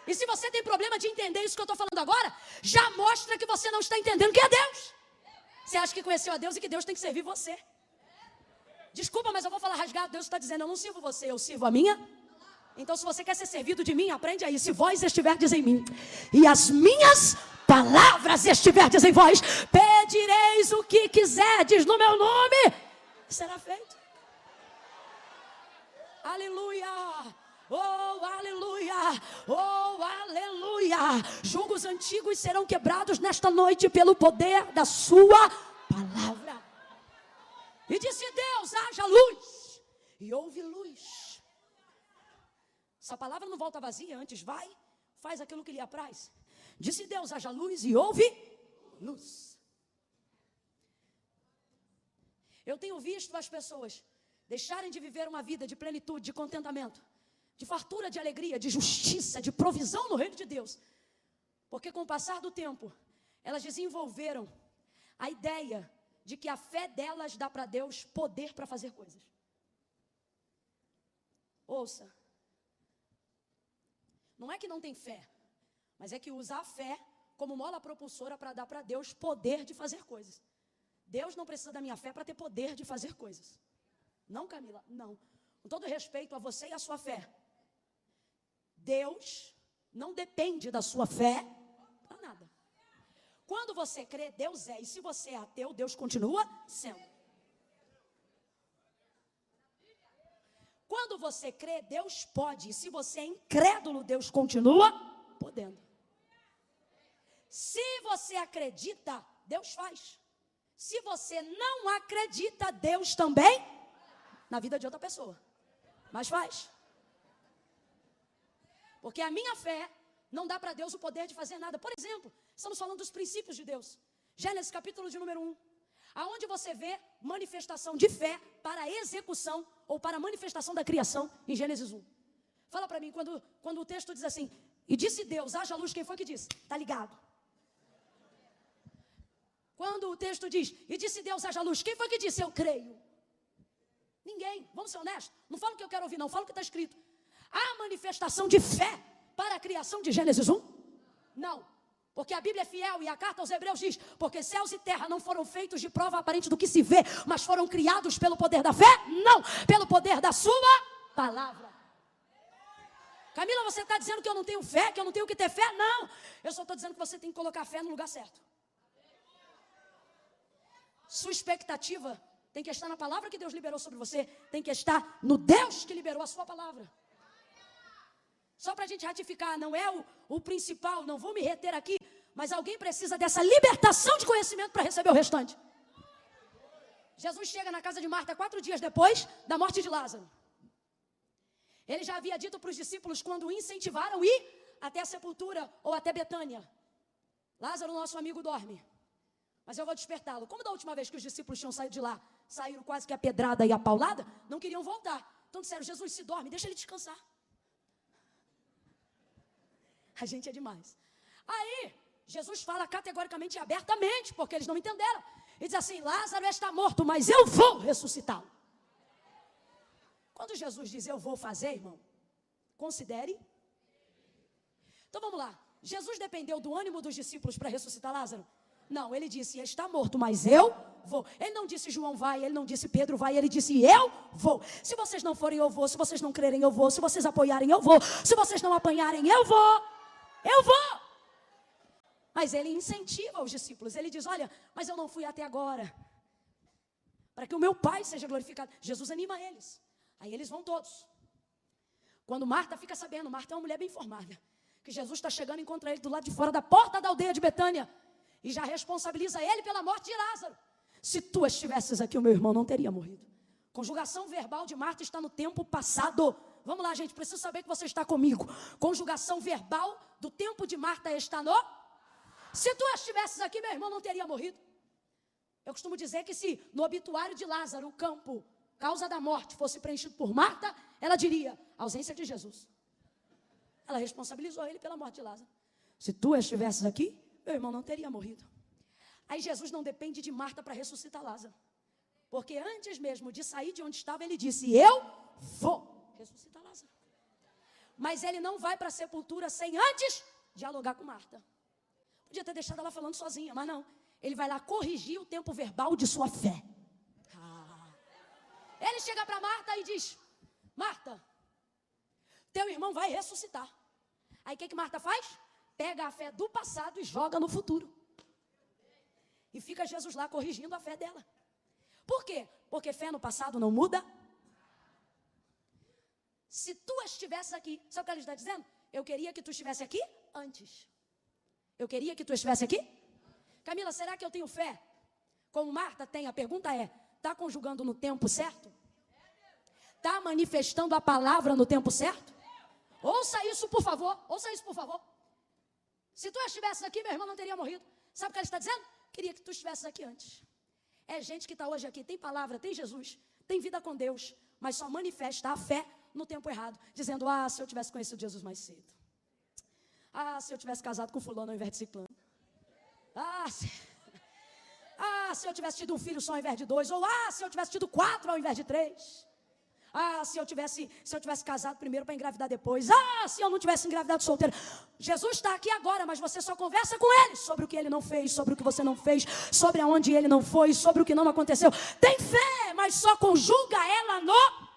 E se você tem problema de entender isso que eu estou falando agora, já mostra que você não está entendendo que é Deus. Você acha que conheceu a Deus e que Deus tem que servir você. Desculpa, mas eu vou falar rasgado. Deus está dizendo, eu não sirvo você, eu sirvo a minha. Então, se você quer ser servido de mim, aprende aí. Se vós estiverdes em mim e as minhas palavras estiverdes em vós, pedireis o que quiserdes no meu nome, será feito. Aleluia, oh aleluia, oh aleluia. Julgos antigos serão quebrados nesta noite pelo poder da sua palavra. E disse Deus, haja luz, e houve luz. Essa palavra não volta vazia, antes vai, faz aquilo que lhe apraz. Disse Deus, haja luz, e houve luz. Eu tenho visto as pessoas deixarem de viver uma vida de plenitude, de contentamento, de fartura, de alegria, de justiça, de provisão no reino de Deus. Porque com o passar do tempo, elas desenvolveram a ideia de que a fé delas dá para Deus poder para fazer coisas. Ouça. Não é que não tem fé, mas é que usa a fé como mola propulsora para dar para Deus poder de fazer coisas. Deus não precisa da minha fé para ter poder de fazer coisas. Não, Camila, não. Com todo respeito a você e a sua fé, Deus não depende da sua fé para nada. Quando você crê, Deus é. E se você é ateu, Deus continua sendo. Quando você crê, Deus pode. E se você é incrédulo, Deus continua podendo. Se você acredita, Deus faz. Se você não acredita, Deus também, na vida de outra pessoa, mas faz. Porque a minha fé não dá para Deus o poder de fazer nada. Por exemplo, estamos falando dos princípios de Deus. Gênesis capítulo de número 1. Aonde você vê manifestação de fé para a execução ou para a manifestação da criação em Gênesis 1. Fala para mim, quando o texto diz assim, e disse Deus, haja luz, quem foi que disse? Está ligado. Quando o texto diz, e disse Deus, haja luz, quem foi que disse? Eu creio. Ninguém, vamos ser honestos. Não fala o que eu quero ouvir, não, fala o que está escrito. Há manifestação de fé para a criação de Gênesis 1? Não. Porque a Bíblia é fiel e a carta aos Hebreus diz, porque céus e terra não foram feitos de prova aparente do que se vê, mas foram criados pelo poder da fé? Não, pelo poder da sua palavra. Camila, você está dizendo que eu não tenho fé, que eu não tenho que ter fé? Não, eu só estou dizendo que você tem que colocar a fé no lugar certo. Sua expectativa tem que estar na palavra que Deus liberou sobre você, tem que estar no Deus que liberou a sua palavra. Só para a gente ratificar, não é o principal, não vou me reter aqui, mas alguém precisa dessa libertação de conhecimento para receber o restante. Jesus chega na casa de Marta 4 dias depois da morte de Lázaro. Ele já havia dito para os discípulos quando o incentivaram a ir até a sepultura ou até Betânia. Lázaro, nosso amigo, dorme, mas eu vou despertá-lo. Como da última vez que os discípulos tinham saído de lá, saíram quase que a pedrada e a paulada, não queriam voltar. Então disseram, Jesus, se dorme, deixa ele descansar. A gente é demais. Aí, Jesus fala categoricamente e abertamente, porque eles não entenderam. E diz assim, Lázaro está morto, mas eu vou ressuscitá-lo. Quando Jesus diz, eu vou fazer, irmão, considere. Então vamos lá. Jesus dependeu do ânimo dos discípulos para ressuscitar Lázaro? Não, ele disse, está morto, mas eu vou. Ele não disse João vai, ele não disse Pedro vai, ele disse eu vou. Se vocês não forem, eu vou. Se vocês não crerem, eu vou. Se vocês apoiarem, eu vou. Se vocês não apanharem, eu vou. Eu vou. Mas ele incentiva os discípulos. Ele diz, olha, mas eu não fui até agora, para que o meu Pai seja glorificado. Jesus anima eles. Aí eles vão todos. Quando Marta fica sabendo, Marta é uma mulher bem informada, que Jesus está chegando e encontra ele do lado de fora da porta da aldeia de Betânia. E já responsabiliza ele pela morte de Lázaro. Se tu estivesses aqui, o meu irmão não teria morrido. Conjugação verbal de Marta está no tempo passado. Vamos lá, gente, preciso saber que você está comigo. Conjugação verbal do tempo de Marta está no... Se tu estivesses aqui, meu irmão não teria morrido. Eu costumo dizer que se no obituário de Lázaro, o campo, causa da morte, fosse preenchido por Marta, ela diria, ausência de Jesus. Ela responsabilizou ele pela morte de Lázaro. Se tu estivesses aqui, meu irmão não teria morrido. Aí Jesus não depende de Marta para ressuscitar Lázaro. Porque antes mesmo de sair de onde estava, ele disse, eu vou ressuscitar Lázaro. Mas ele não vai para a sepultura sem antes dialogar com Marta. Podia ter deixado ela falando sozinha, mas não. Ele vai lá corrigir o tempo verbal de sua fé. Ele chega para Marta e diz, Marta, teu irmão vai ressuscitar. Aí o que Marta faz? Pega a fé do passado e joga no futuro. E fica Jesus lá corrigindo a fé dela. Por quê? Porque fé no passado não muda. Se tu estivesse aqui, sabe o que ela está dizendo? Eu queria que tu estivesse aqui antes. Eu queria que tu estivesse aqui. Camila, será que eu tenho fé? Como Marta tem, a pergunta é, está conjugando no tempo certo? Está manifestando a palavra no tempo certo? Ouça isso, por favor. Ouça isso, por favor. Se tu estivesse aqui, meu irmão não teria morrido. Sabe o que ela está dizendo? Queria que tu estivesse aqui antes. É gente que está hoje aqui, tem palavra, tem Jesus, tem vida com Deus, mas só manifesta a fé no tempo errado, dizendo, se eu tivesse conhecido Jesus mais cedo. Se eu tivesse casado com fulano ao invés de ciclano. Se eu tivesse tido um filho só ao invés de 2. Ou se eu tivesse tido 4 ao invés de 3. Se eu tivesse casado primeiro para engravidar depois. Se eu não tivesse engravidado solteiro. Jesus está aqui agora, mas você só conversa com ele sobre o que ele não fez, sobre o que você não fez, sobre aonde ele não foi, sobre o que não aconteceu. Tem fé, mas só conjuga ela no...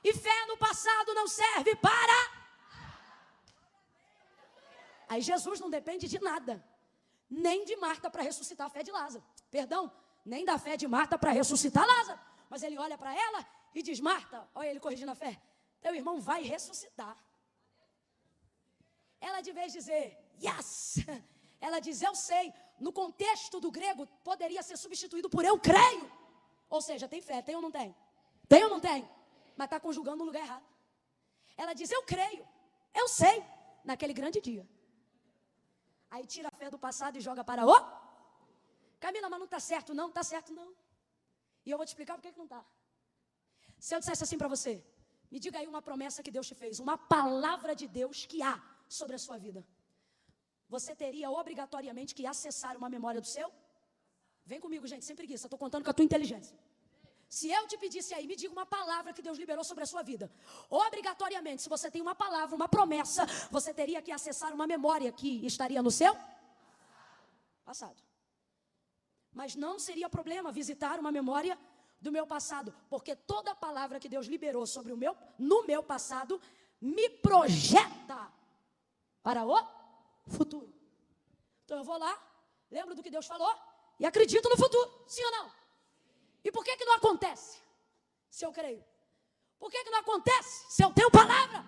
E fé no passado não serve para... Aí Jesus não depende de nada, nem de Marta para ressuscitar a fé de Lázaro. Perdão, nem da fé de Marta para ressuscitar Lázaro. Mas ele olha para ela e diz, Marta, olha ele corrigindo a fé, teu irmão vai ressuscitar. Ela de vez de dizer, yes, ela diz, eu sei. No contexto do grego, poderia ser substituído por eu creio. Ou seja, tem fé, tem ou não tem? Tem ou não tem? Mas está conjugando no lugar errado. Ela diz, eu creio, eu sei, naquele grande dia. Aí tira a fé do passado e joga para o... Camila, mas não está certo não? Está certo não. E eu vou te explicar por que não está. Se eu dissesse assim para você, me diga aí uma promessa que Deus te fez, uma palavra de Deus que há sobre a sua vida. Você teria obrigatoriamente que acessar uma memória do seu? Vem comigo, gente, sem preguiça, estou contando com a tua inteligência. Se eu te pedisse aí, me diga uma palavra que Deus liberou sobre a sua vida. Obrigatoriamente, se você tem uma palavra, uma promessa, você teria que acessar uma memória que estaria no seu passado. Mas não seria problema visitar uma memória do meu passado, porque toda palavra que Deus liberou sobre no meu passado me projeta para o futuro. Então eu vou lá, lembro do que Deus falou e acredito no futuro, sim ou não? E por que não acontece se eu creio? Por que não acontece se eu tenho palavra?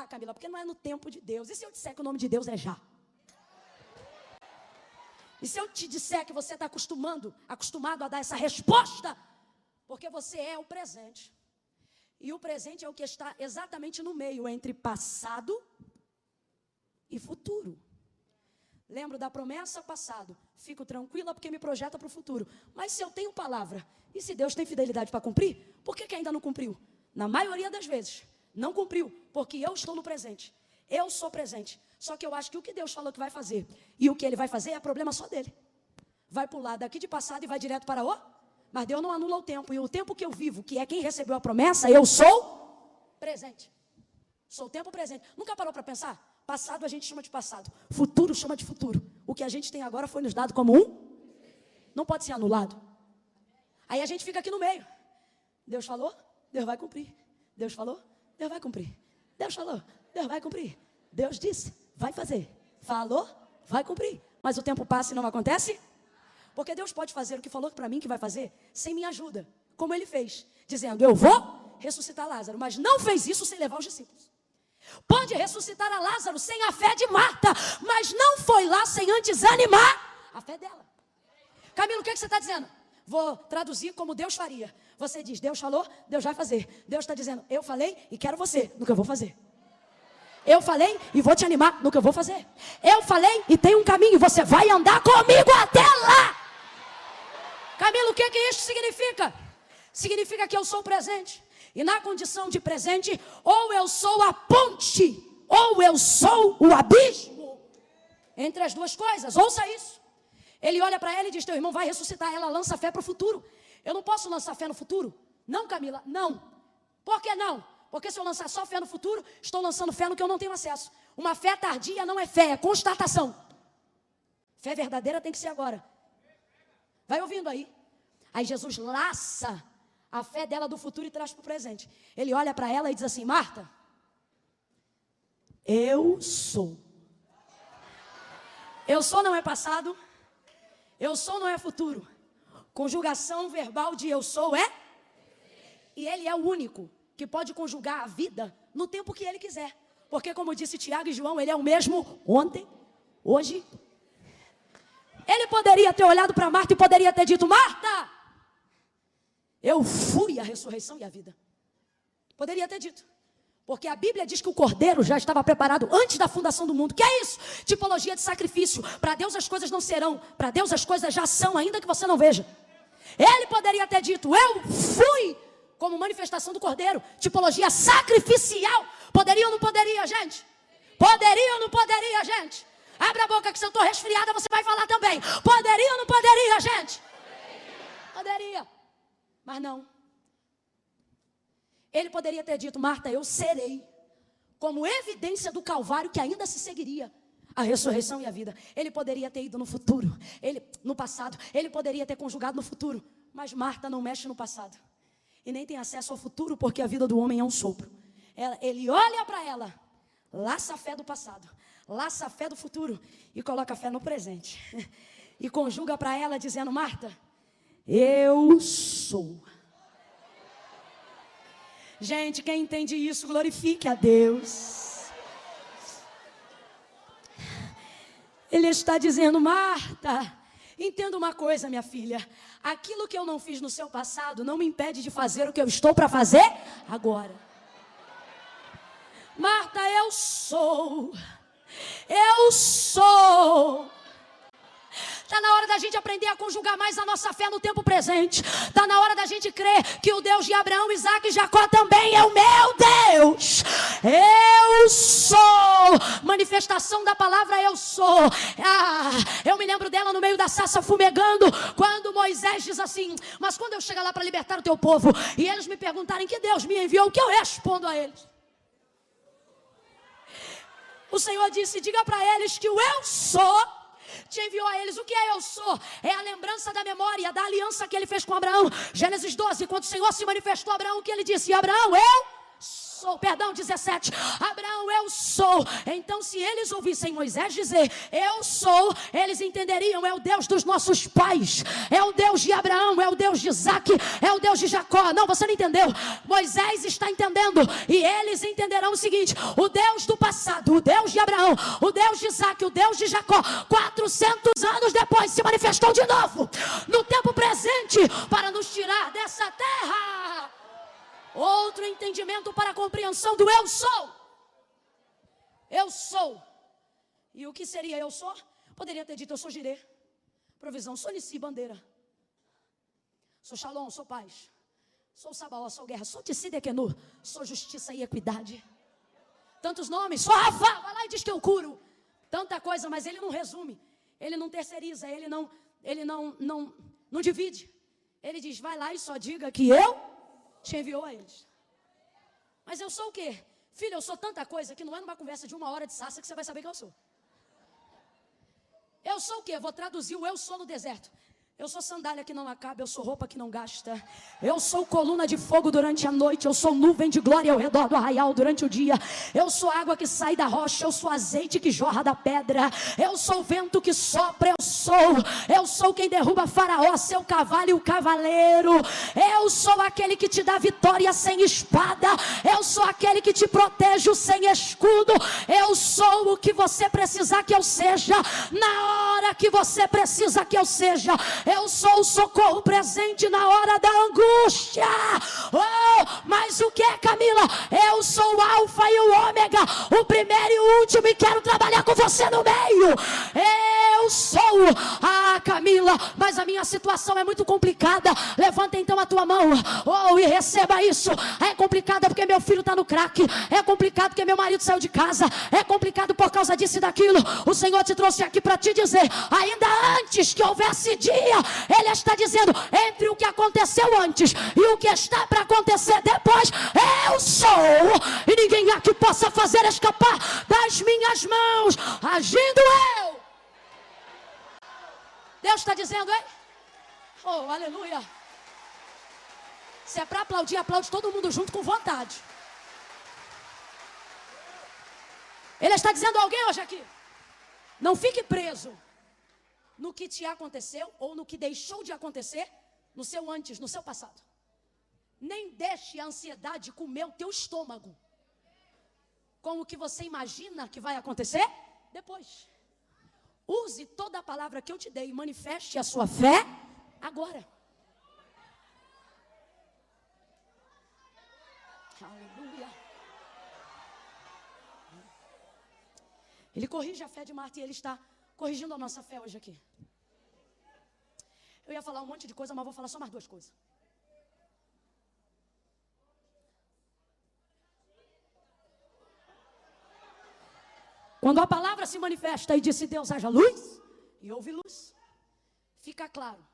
Camila, porque não é no tempo de Deus. E se eu disser que o nome de Deus é já? E se eu te disser que você está acostumado a dar essa resposta? Porque você é o presente. E o presente é o que está exatamente no meio entre passado e futuro. Lembro da promessa passado, fico tranquila porque me projeta para o futuro. Mas se eu tenho palavra, e se Deus tem fidelidade para cumprir, por que ainda não cumpriu? Na maioria das vezes, não cumpriu, porque eu estou no presente. Eu sou presente. Só que eu acho que o que Deus falou que vai fazer, e o que Ele vai fazer é problema só dele. Vai pular daqui de passado e vai direto para o... Mas Deus não anula o tempo, e o tempo que eu vivo, que é quem recebeu a promessa, eu sou presente. Sou o tempo presente. Nunca parou para pensar? Passado a gente chama de passado. Futuro chama de futuro. O que a gente tem agora foi nos dado como um. Não pode ser anulado. Aí a gente fica aqui no meio. Deus falou, Deus vai cumprir. Deus falou, Deus vai cumprir. Deus falou, Deus vai cumprir. Deus disse, vai fazer. Falou, vai cumprir. Mas o tempo passa e não acontece? Porque Deus pode fazer o que falou para mim que vai fazer sem minha ajuda. Como Ele fez. Dizendo, eu vou ressuscitar Lázaro. Mas não fez isso sem levar os discípulos. Pode ressuscitar a Lázaro sem a fé de Marta. Mas não foi lá sem antes animar a fé dela. Camilo, o que você está dizendo? Vou traduzir como Deus faria. Você diz, Deus falou, Deus vai fazer. Deus está dizendo, eu falei e quero você no que eu vou fazer. Eu falei e vou te animar no que eu vou fazer. Eu falei e tem um caminho, você vai andar comigo até lá. Camilo, o que isso significa? Significa que eu sou presente. E na condição de presente, ou eu sou a ponte, ou eu sou o abismo. Entre as duas coisas, ouça isso. Ele olha para ela e diz, teu irmão vai ressuscitar. Ela lança fé para o futuro. Eu não posso lançar fé no futuro? Não, Camila, não. Por que não? Porque se eu lançar só fé no futuro, estou lançando fé no que eu não tenho acesso. Uma fé tardia não é fé, é constatação. Fé verdadeira tem que ser agora. Vai ouvindo aí. Aí Jesus laça a fé dela do futuro e traz para o presente. Ele olha para ela e diz assim, Marta, eu sou. Eu sou não é passado. Eu sou não é futuro. Conjugação verbal de eu sou é. E Ele é o único que pode conjugar a vida no tempo que Ele quiser. Porque como disse Tiago e João, Ele é o mesmo ontem, hoje. Ele poderia ter olhado para Marta e poderia ter dito, Marta, eu fui a ressurreição e a vida. Poderia ter dito. Porque a Bíblia diz que o cordeiro já estava preparado antes da fundação do mundo. Que é isso? Tipologia de sacrifício. Para Deus as coisas não serão. Para Deus as coisas já são, ainda que você não veja. Ele poderia ter dito, eu fui como manifestação do cordeiro. Tipologia sacrificial. Poderia ou não poderia, gente? Poderia ou não poderia, gente? Abra a boca que se eu estou resfriada, você vai falar também. Poderia ou não poderia, gente? Poderia. Mas não. Ele poderia ter dito, Marta, eu serei, como evidência do Calvário que ainda se seguiria, a ressurreição e a vida. Ele poderia ter ido no futuro, no passado, ele poderia ter conjugado no futuro, mas Marta não mexe no passado, e nem tem acesso ao futuro, porque a vida do homem é um sopro. Ele olha para ela, laça a fé do passado, laça a fé do futuro, e coloca a fé no presente, e conjuga para ela dizendo, Marta, eu sou. Gente, quem entende isso, glorifique a Deus. Ele está dizendo, Marta, entenda uma coisa, minha filha. Aquilo que eu não fiz no seu passado não me impede de fazer o que eu estou para fazer agora. Marta, eu sou. Eu sou. Está na hora da gente aprender a conjugar mais a nossa fé no tempo presente. Está na hora da gente crer que o Deus de Abraão, Isaac e Jacó também é o meu Deus. Eu sou. Manifestação da palavra eu sou. Eu me lembro dela no meio da sarça fumegando, quando Moisés diz assim, mas quando eu chegar lá para libertar o teu povo, e eles me perguntarem que Deus me enviou, o que eu respondo a eles? O Senhor disse, diga para eles que o eu sou te enviou a eles. O que é eu sou? É a lembrança da memória, da aliança que ele fez com Abraão. Gênesis 12, quando o Senhor se manifestou a Abraão, o que ele disse? Abraão, eu sou. Perdão, 17. Abraão, eu sou. Então, se eles ouvissem Moisés dizer, eu sou, eles entenderiam, é o Deus dos nossos pais. É o Deus de Abraão, é o Deus de Isaac, é o Deus de Jacó. Não, você não entendeu. Moisés está entendendo. E eles entenderão o seguinte, o Deus do passado, o Deus de Abraão, o Deus de Isaac, o Deus de Jacó, 400 anos depois se manifestou de novo, no tempo presente, para nos tirar dessa terra. Outro entendimento para a compreensão do eu sou. Eu sou. E o que seria eu sou? Poderia ter dito eu sou Jirê, provisão, sou Nissi, bandeira. Sou Shalom, sou paz. Sou Sabaó, sou guerra. Sou Tissi-Dequenu, sou justiça e equidade. Tantos nomes. Sou Rafa, vai lá e diz que eu curo. Tanta coisa, mas ele não resume. Ele não terceiriza, ele não divide. Ele diz, vai lá e só diga que eu te enviou a eles. Mas eu sou o quê? Filho, eu sou tanta coisa que não é numa conversa de 1 hora de sarça que você vai saber quem eu sou. Eu sou o quê? Vou traduzir o eu sou no deserto. Eu sou sandália que não acaba, eu sou roupa que não gasta. Eu sou coluna de fogo durante a noite, eu sou nuvem de glória ao redor do arraial durante o dia. Eu sou água que sai da rocha, eu sou azeite que jorra da pedra. Eu sou vento que sopra, eu sou quem derruba Faraó, seu cavalo e o cavaleiro. Eu sou aquele que te dá vitória sem espada. Eu sou aquele que te protege sem escudo. Eu sou o que você precisar que eu seja, na hora que você precisa que eu seja. Eu sou o socorro presente na hora da angústia. Oh, mas o que é, Camila? Eu sou o alfa e o ômega, o primeiro e o último, e quero trabalhar com você no meio. Eu sou. Camila, mas a minha situação é muito complicada. Levanta então a tua mão, e receba isso. É complicada porque meu filho está no crack. É complicado porque meu marido saiu de casa. É complicado por causa disso e daquilo. O Senhor te trouxe aqui para te dizer, ainda antes que houvesse dia, Ele está dizendo, entre o que aconteceu antes e o que está para acontecer depois, eu sou, e ninguém aqui possa fazer escapar das minhas mãos, agindo eu. Deus está dizendo, hein? Oh, aleluia. Se é para aplaudir, aplaude todo mundo junto com vontade. Ele está dizendo a alguém hoje aqui, não fique preso no que te aconteceu ou no que deixou de acontecer no seu antes, no seu passado. Nem deixe a ansiedade comer o teu estômago com o que você imagina que vai acontecer depois. Use toda a palavra que eu te dei e manifeste a sua fé agora. Aleluia. Ele corrige a fé de Marta e Ele está corrigindo a nossa fé hoje aqui. Eu ia falar um monte de coisa, mas vou falar só mais 2 coisas. Quando a palavra se manifesta e disse Deus haja luz, e houve luz, fica claro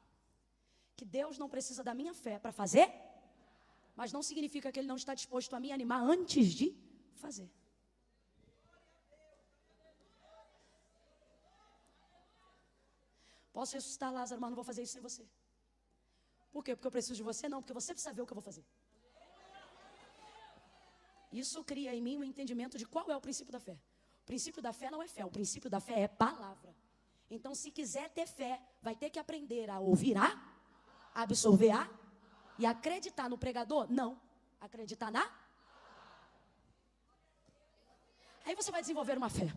que Deus não precisa da minha fé para fazer, mas não significa que Ele não está disposto a me animar antes de fazer. Posso ressuscitar Lázaro, mas não vou fazer isso sem você. Por quê? Porque eu preciso de você? Não, porque você precisa ver o que eu vou fazer. Isso cria em mim um entendimento de qual é o princípio da fé. O princípio da fé não é fé, o princípio da fé é palavra. Então, se quiser ter fé, vai ter que aprender a ouvir absorver e acreditar no pregador? Não. Acreditar na? Aí você vai desenvolver uma fé.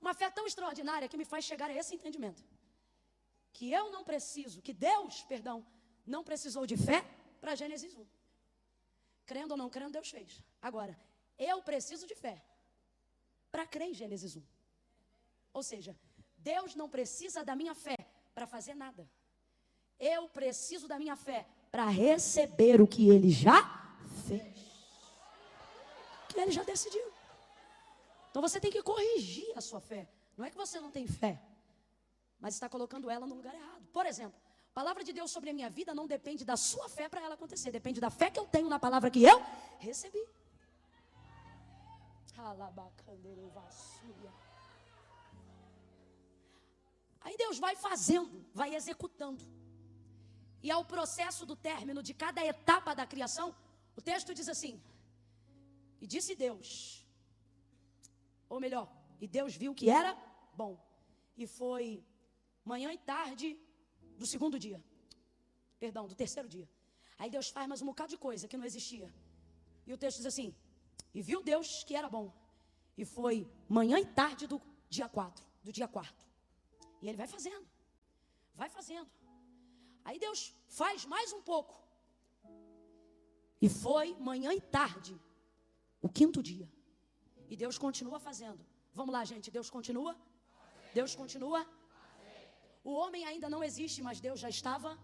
Uma fé tão extraordinária que me faz chegar a esse entendimento. Que eu não preciso, que Deus, não precisou de fé para Gênesis 1. Crendo ou não crendo, Deus fez. Agora, eu preciso de fé para crer em Gênesis 1. Ou seja, Deus não precisa da minha fé para fazer nada. Eu preciso da minha fé para receber o que Ele já fez. Que Ele já decidiu. Então você tem que corrigir a sua fé. Não é que você não tem fé, mas está colocando ela no lugar errado. Por exemplo, a palavra de Deus sobre a minha vida não depende da sua fé para ela acontecer. Depende da fé que eu tenho na palavra que eu recebi. Aí Deus vai fazendo, vai executando. E ao processo do término de cada etapa da criação, o texto diz assim: e disse Deus, ou melhor, e Deus viu que era bom. E foi manhã e tarde do segundo dia. Do terceiro dia. Aí Deus faz mais um bocado de coisa que não existia. E o texto diz assim: e viu Deus que era bom. E foi manhã e tarde do dia 4. E Ele vai fazendo. Vai fazendo. Aí Deus faz mais um pouco. E foi manhã e tarde o quinto dia. E Deus continua fazendo. Vamos lá, gente. Deus continua. Deus continua. O homem ainda não existe, mas Deus já estava.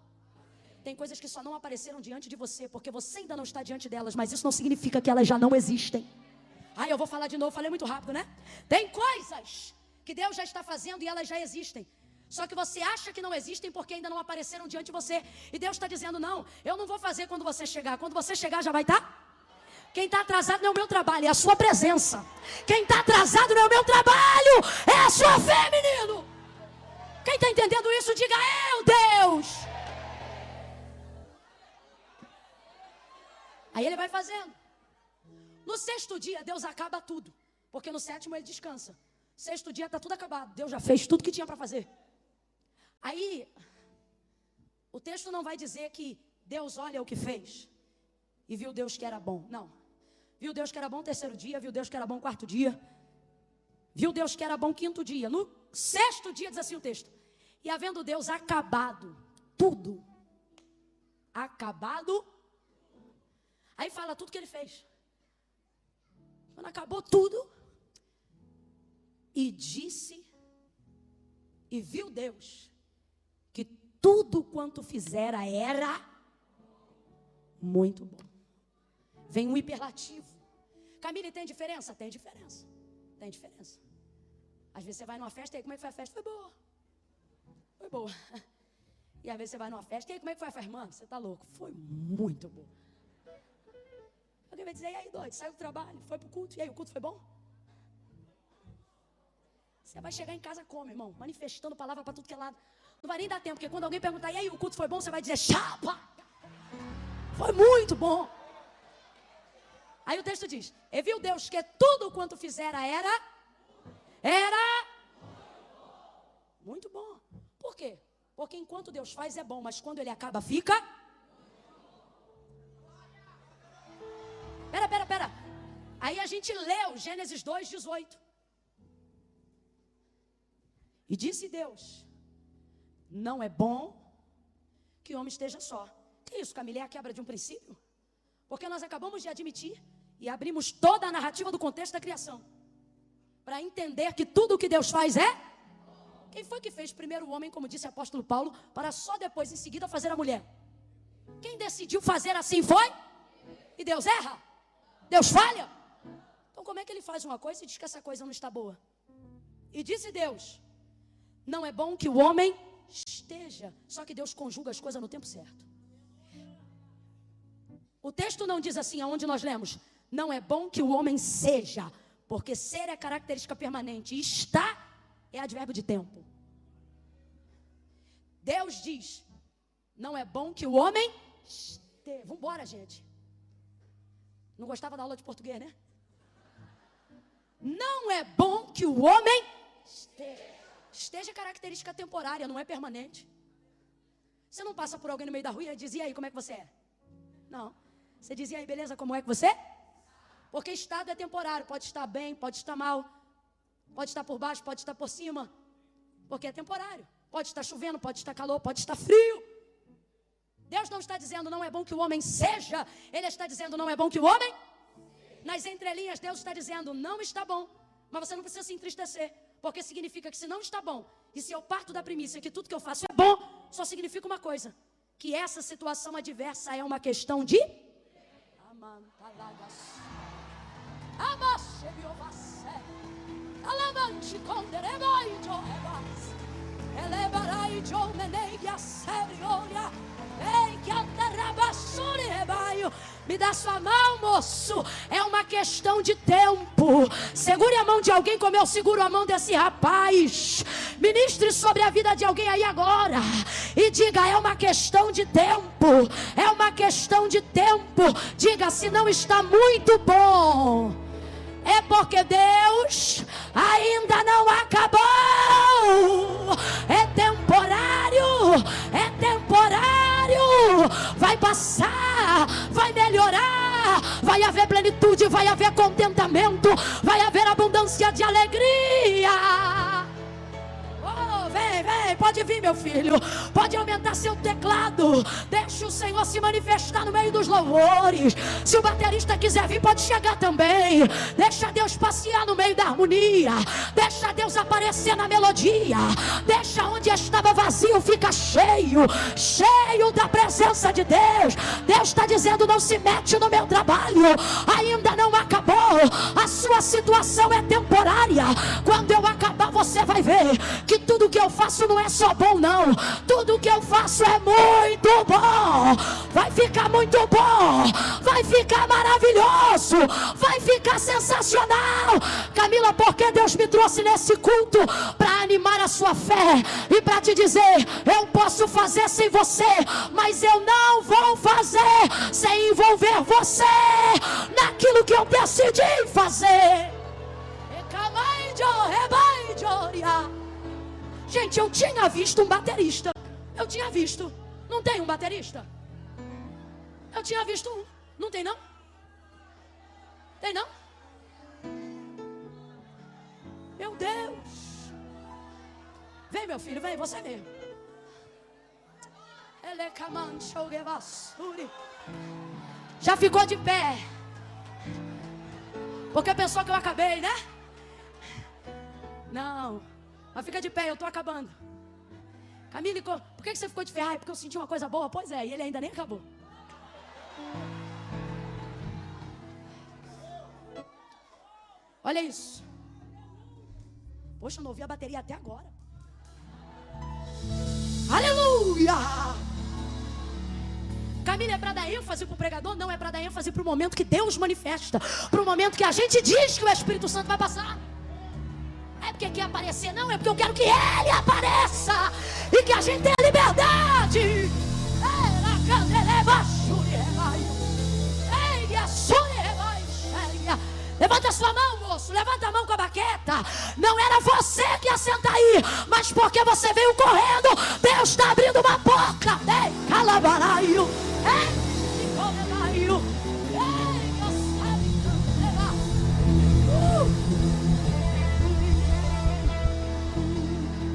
Tem coisas que só não apareceram diante de você, porque você ainda não está diante delas, mas isso não significa que elas já não existem. Eu vou falar de novo, falei muito rápido, né? Tem coisas que Deus já está fazendo e elas já existem. Só que você acha que não existem porque ainda não apareceram diante de você. E Deus está dizendo, não, eu não vou fazer quando você chegar. Quando você chegar já vai estar Quem está atrasado não é o meu trabalho, é a sua presença. Quem está atrasado não é o meu trabalho, é a sua fé, menino. Quem está entendendo isso, diga eu, Deus. Aí ele vai fazendo. No sexto dia, Deus acaba tudo. Porque no sétimo ele descansa. Sexto dia está tudo acabado. Deus já fez tudo que tinha para fazer. Aí, o texto não vai dizer que Deus olha o que fez e viu Deus que era bom. Não. Viu Deus que era bom terceiro dia, viu Deus que era bom quarto dia, viu Deus que era bom quinto dia. No sexto dia diz assim o texto: e havendo Deus acabado tudo. Acabado. Aí fala tudo que ele fez. Quando acabou tudo, e disse, e viu Deus, que tudo quanto fizera era muito bom. Vem um hiperlativo. Camille, tem diferença? Tem diferença. Tem diferença. Às vezes você vai numa festa, e aí como é que foi a festa? Foi boa. Foi boa. E às vezes você vai numa festa, e aí como é que foi a festa? Mano, você tá louco. Foi muito boa. Alguém vai dizer, e aí, doido, saiu do trabalho, foi pro culto, e aí, o culto foi bom? Você vai chegar em casa como, irmão? Manifestando palavra para tudo que é lado. Não vai nem dar tempo, porque quando alguém perguntar, e aí, o culto foi bom? Você vai dizer, chapa! Foi muito bom. Aí o texto diz, e viu Deus que tudo quanto fizera era muito bom. Por quê? Porque enquanto Deus faz é bom, mas quando ele acaba fica... Pera. Aí a gente leu Gênesis 2:18. E disse Deus, não é bom que o homem esteja só. Que isso, Camille? É a quebra de um princípio? Porque nós acabamos de admitir e abrimos toda a narrativa do contexto da criação para entender que tudo o que Deus faz é... Quem foi que fez primeiro o homem, como disse o apóstolo Paulo, para só depois, em seguida, fazer a mulher? Quem decidiu fazer assim foi? E Deus erra? Deus falha? Então como é que ele faz uma coisa e diz que essa coisa não está boa? E disse Deus, não é bom que o homem esteja. Só que Deus conjuga as coisas no tempo certo. O texto não diz assim, aonde nós lemos, não é bom que o homem seja, porque ser é característica permanente, e estar é advérbio de tempo. Deus diz, não é bom que o homem esteja. Vamos embora, gente. Não gostava da aula de português, né? Não é bom que o homem esteja. Esteja característica temporária, não é permanente. Você não passa por alguém no meio da rua e diz, e aí, como é que você é? Não. Você diz, e aí, beleza, como é que você é? Porque estado é temporário, pode estar bem, pode estar mal, pode estar por baixo, pode estar por cima, porque é temporário. Pode estar chovendo, pode estar calor, pode estar frio. Deus não está dizendo não é bom que o homem seja, Ele está dizendo não é bom que o homem... Nas entrelinhas Deus está dizendo não está bom, mas você não precisa se entristecer, porque significa que se não está bom, e se eu parto da premissa que tudo que eu faço é bom, só significa uma coisa, que essa situação adversa é uma questão de... Me dá sua mão, moço. É uma questão de tempo. Segure a mão de alguém como eu seguro a mão desse rapaz. Ministre sobre a vida de alguém aí agora e diga, é uma questão de tempo. É uma questão de tempo. Diga, se não está muito bom, é porque Deus ainda não acabou. É temporário. É temporário. Vai passar, vai melhorar, vai haver plenitude, vai haver contentamento, vai haver abundância de alegria. Vem, pode vir, meu filho. Pode aumentar seu teclado. Deixa o Senhor se manifestar no meio dos louvores. Se o baterista quiser vir, pode chegar também. Deixa Deus passear no meio da harmonia. Deixa Deus aparecer na melodia. Deixa onde estava vazio, fica cheio. Cheio da presença de Deus. Deus está dizendo, não se mete no meu trabalho. Ainda não acabou. A sua situação é temporária. Quando eu acabar, você vai ver que tudo que eu faço não é só bom, não. Tudo que eu faço é muito bom. Vai ficar muito bom. Vai ficar maravilhoso. Vai ficar sensacional. Camila, porque Deus me trouxe nesse culto para animar a sua fé e para te dizer: eu posso fazer sem você, mas eu não vou fazer sem envolver você naquilo que eu decidi fazer. Gente, eu tinha visto um baterista. Eu tinha visto. Não tem um baterista? Eu tinha visto um. Não tem, não? Tem, não? Meu Deus. Vem, meu filho, vem, você mesmo. Já ficou de pé? Porque pensou que eu acabei, né? Não. Mas fica de pé, eu tô acabando. Camille, por que você ficou de ferrar? Porque eu senti uma coisa boa? Pois é, e ele ainda nem acabou. Olha isso. Poxa, eu não ouvi a bateria até agora. Aleluia! Camila, é para dar ênfase para o pregador? Não, é para dar ênfase para o momento que Deus manifesta. Para o momento que a gente diz que o Espírito Santo vai passar. É porque quer aparecer? Não, é porque eu quero que Ele apareça. E que a gente tenha liberdade. Levanta a sua mão, moço. Levanta a mão com a baqueta. Não era você que ia sentar aí, mas porque você veio correndo, Deus está abrindo uma porta. Ei, calabaraio. Ei, calabaraio.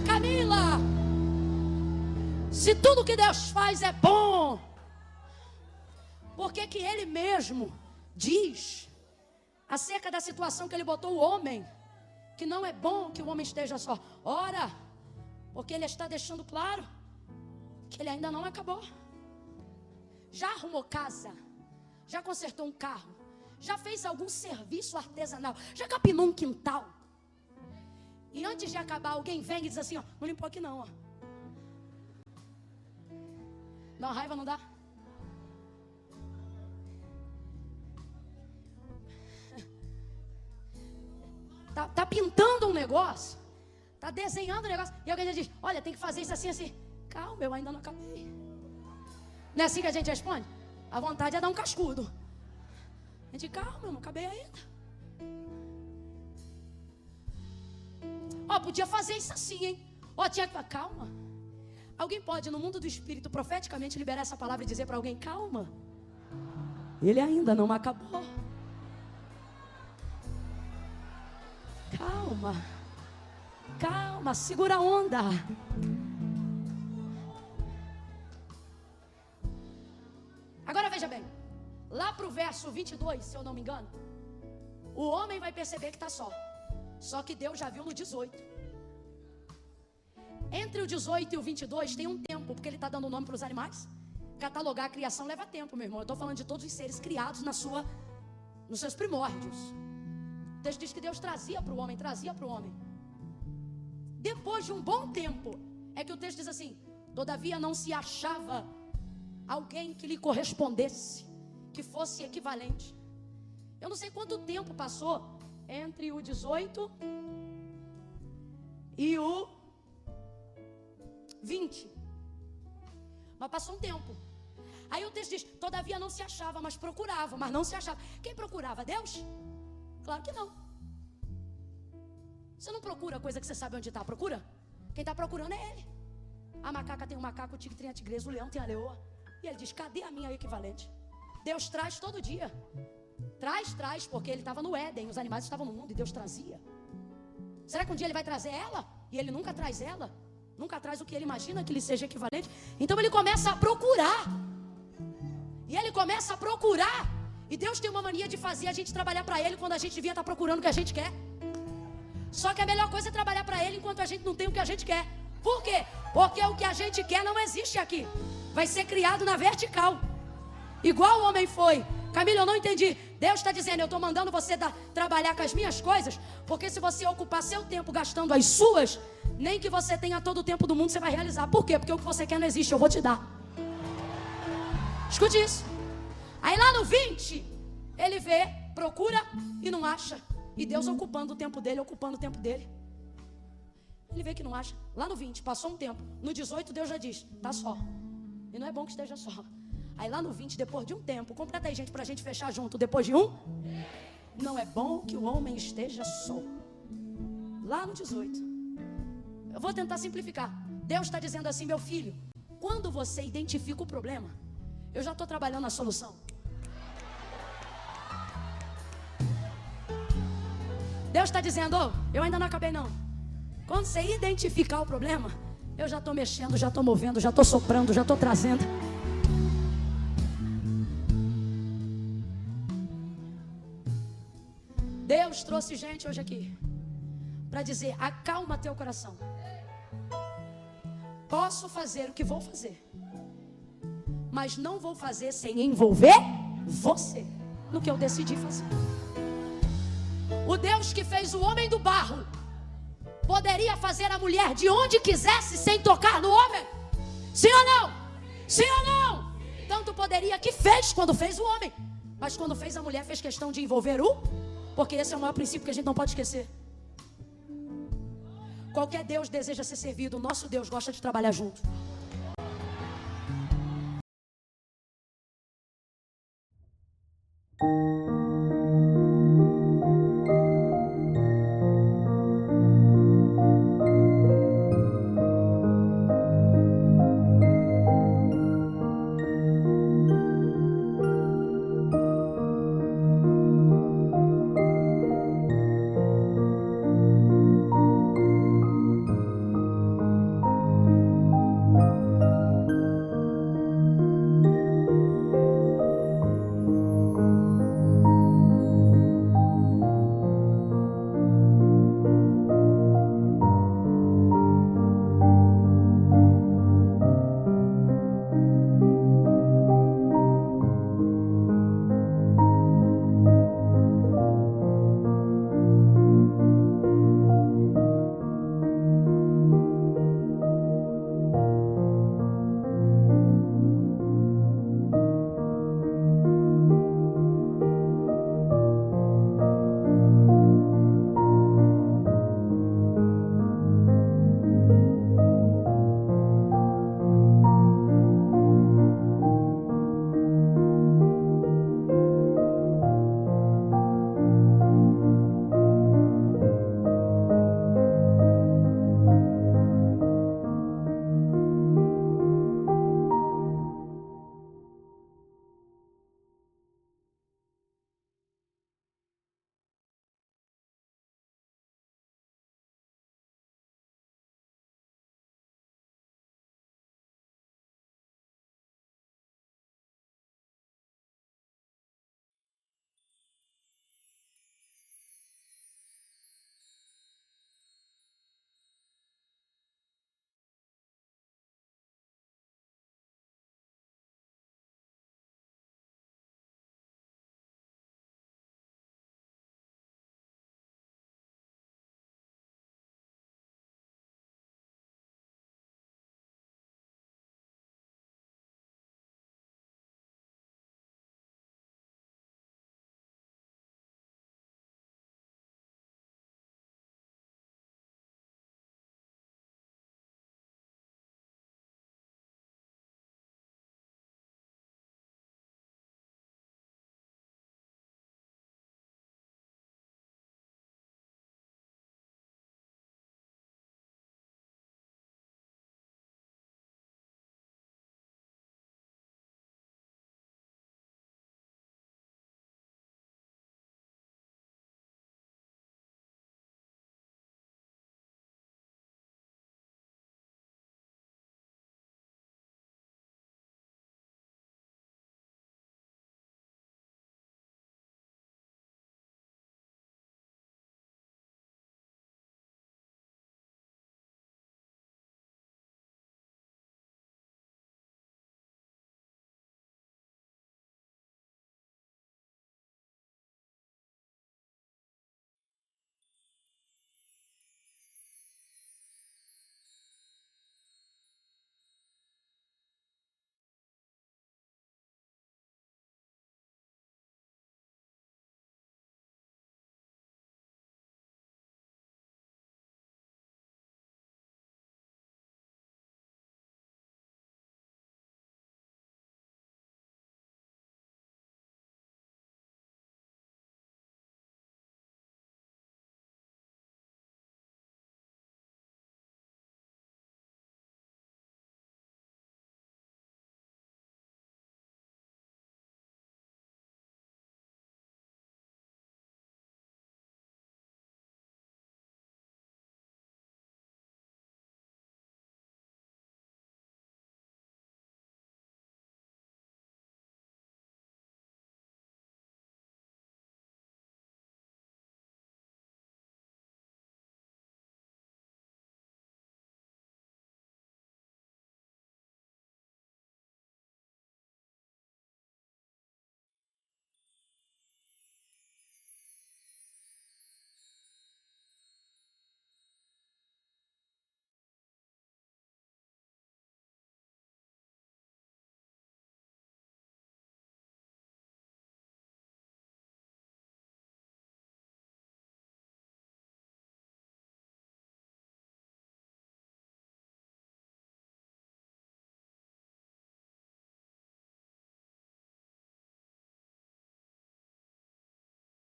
Camila, se tudo que Deus faz é bom, por que que Ele mesmo diz acerca da situação que Ele botou o homem, que não é bom que o homem esteja só? Ora, porque Ele está deixando claro que Ele ainda não acabou. Já arrumou casa? Já consertou um carro? Já fez algum serviço artesanal? Já capinou um quintal? E antes de acabar, alguém vem e diz assim, ó, não limpou aqui não, ó. Dá uma raiva, não dá? Tá pintando um negócio, tá desenhando um negócio, e alguém já diz, olha, tem que fazer isso assim, assim. Calma, eu ainda não acabei. Não é assim que a gente responde? A vontade é dar um cascudo. A gente, calma, eu não acabei ainda. Ó, podia fazer isso assim, hein? Ó, tinha que... Calma. Alguém pode, no mundo do espírito, profeticamente liberar essa palavra e dizer para alguém, calma. Ele ainda não acabou. Calma, calma, segura a onda. Agora veja bem, lá para o verso 22, se eu não me engano, o homem vai perceber que está só que Deus já viu no 18. Entre o 18 e o 22 tem um tempo, porque Ele está dando nome para os animais. Catalogar a criação leva tempo, meu irmão. Eu estou falando de todos os seres criados nos seus primórdios. O texto diz que Deus trazia para o homem, Depois de um bom tempo, é que o texto diz assim, todavia não se achava alguém que lhe correspondesse, que fosse equivalente. Eu não sei quanto tempo passou entre o 18 e o 20. Mas passou um tempo. Aí o texto diz, todavia não se achava, mas procurava, mas não se achava. Quem procurava? Deus? Claro que não. Você não procura coisa que você sabe onde está. Procura? Quem está procurando é Ele. A macaca tem um macaco, o tigre tem a tigresa, o leão tem a leoa. E Ele diz, cadê a minha equivalente? Deus traz todo dia. Traz, porque Ele estava no Éden, os animais estavam no mundo e Deus trazia. Será que um dia Ele vai trazer ela? E Ele nunca traz ela? Nunca traz o que Ele imagina que lhe seja equivalente? Então Ele começa a procurar. E Ele começa a procurar. E Deus tem uma mania de fazer a gente trabalhar para Ele quando a gente devia estar procurando o que a gente quer. Só que a melhor coisa é trabalhar para Ele enquanto a gente não tem o que a gente quer. Por quê? Porque o que a gente quer não existe aqui. Vai ser criado na vertical. Igual o homem foi Camila, eu não entendi. Deus está dizendo, eu estou mandando você trabalhar com as minhas coisas, porque se você ocupar seu tempo gastando as suas, nem que você tenha todo o tempo do mundo, você vai realizar. Por quê? Porque o que você quer não existe, eu vou te dar. Escute isso. Aí lá no 20, ele vê, procura e não acha. E Deus ocupando o tempo dele, ocupando o tempo dele. Ele vê que não acha. Lá no 20, passou um tempo. No 18, Deus já diz, tá só. E não é bom que esteja só. Aí lá no 20, depois de um tempo, completa aí, gente, pra gente fechar junto. Depois de um, não é bom que o homem esteja só. Lá no 18. Eu vou tentar simplificar. Deus está dizendo assim, meu filho, quando você identifica o problema, eu já estou trabalhando na solução. Deus está dizendo, eu ainda não acabei não. Quando você identificar o problema, eu já estou mexendo, já estou movendo, já estou soprando, já estou trazendo. Deus trouxe gente hoje aqui para dizer, acalma teu coração. Posso fazer o que vou fazer, mas não vou fazer sem envolver você no que eu decidi fazer. O Deus que fez o homem do barro poderia fazer a mulher de onde quisesse sem tocar no homem? Sim ou não? Sim ou não? Tanto poderia que fez quando fez o homem, mas quando fez a mulher fez questão de envolver o, porque esse é o maior princípio que a gente não pode esquecer. Qualquer Deus deseja ser servido, o nosso Deus gosta de trabalhar junto.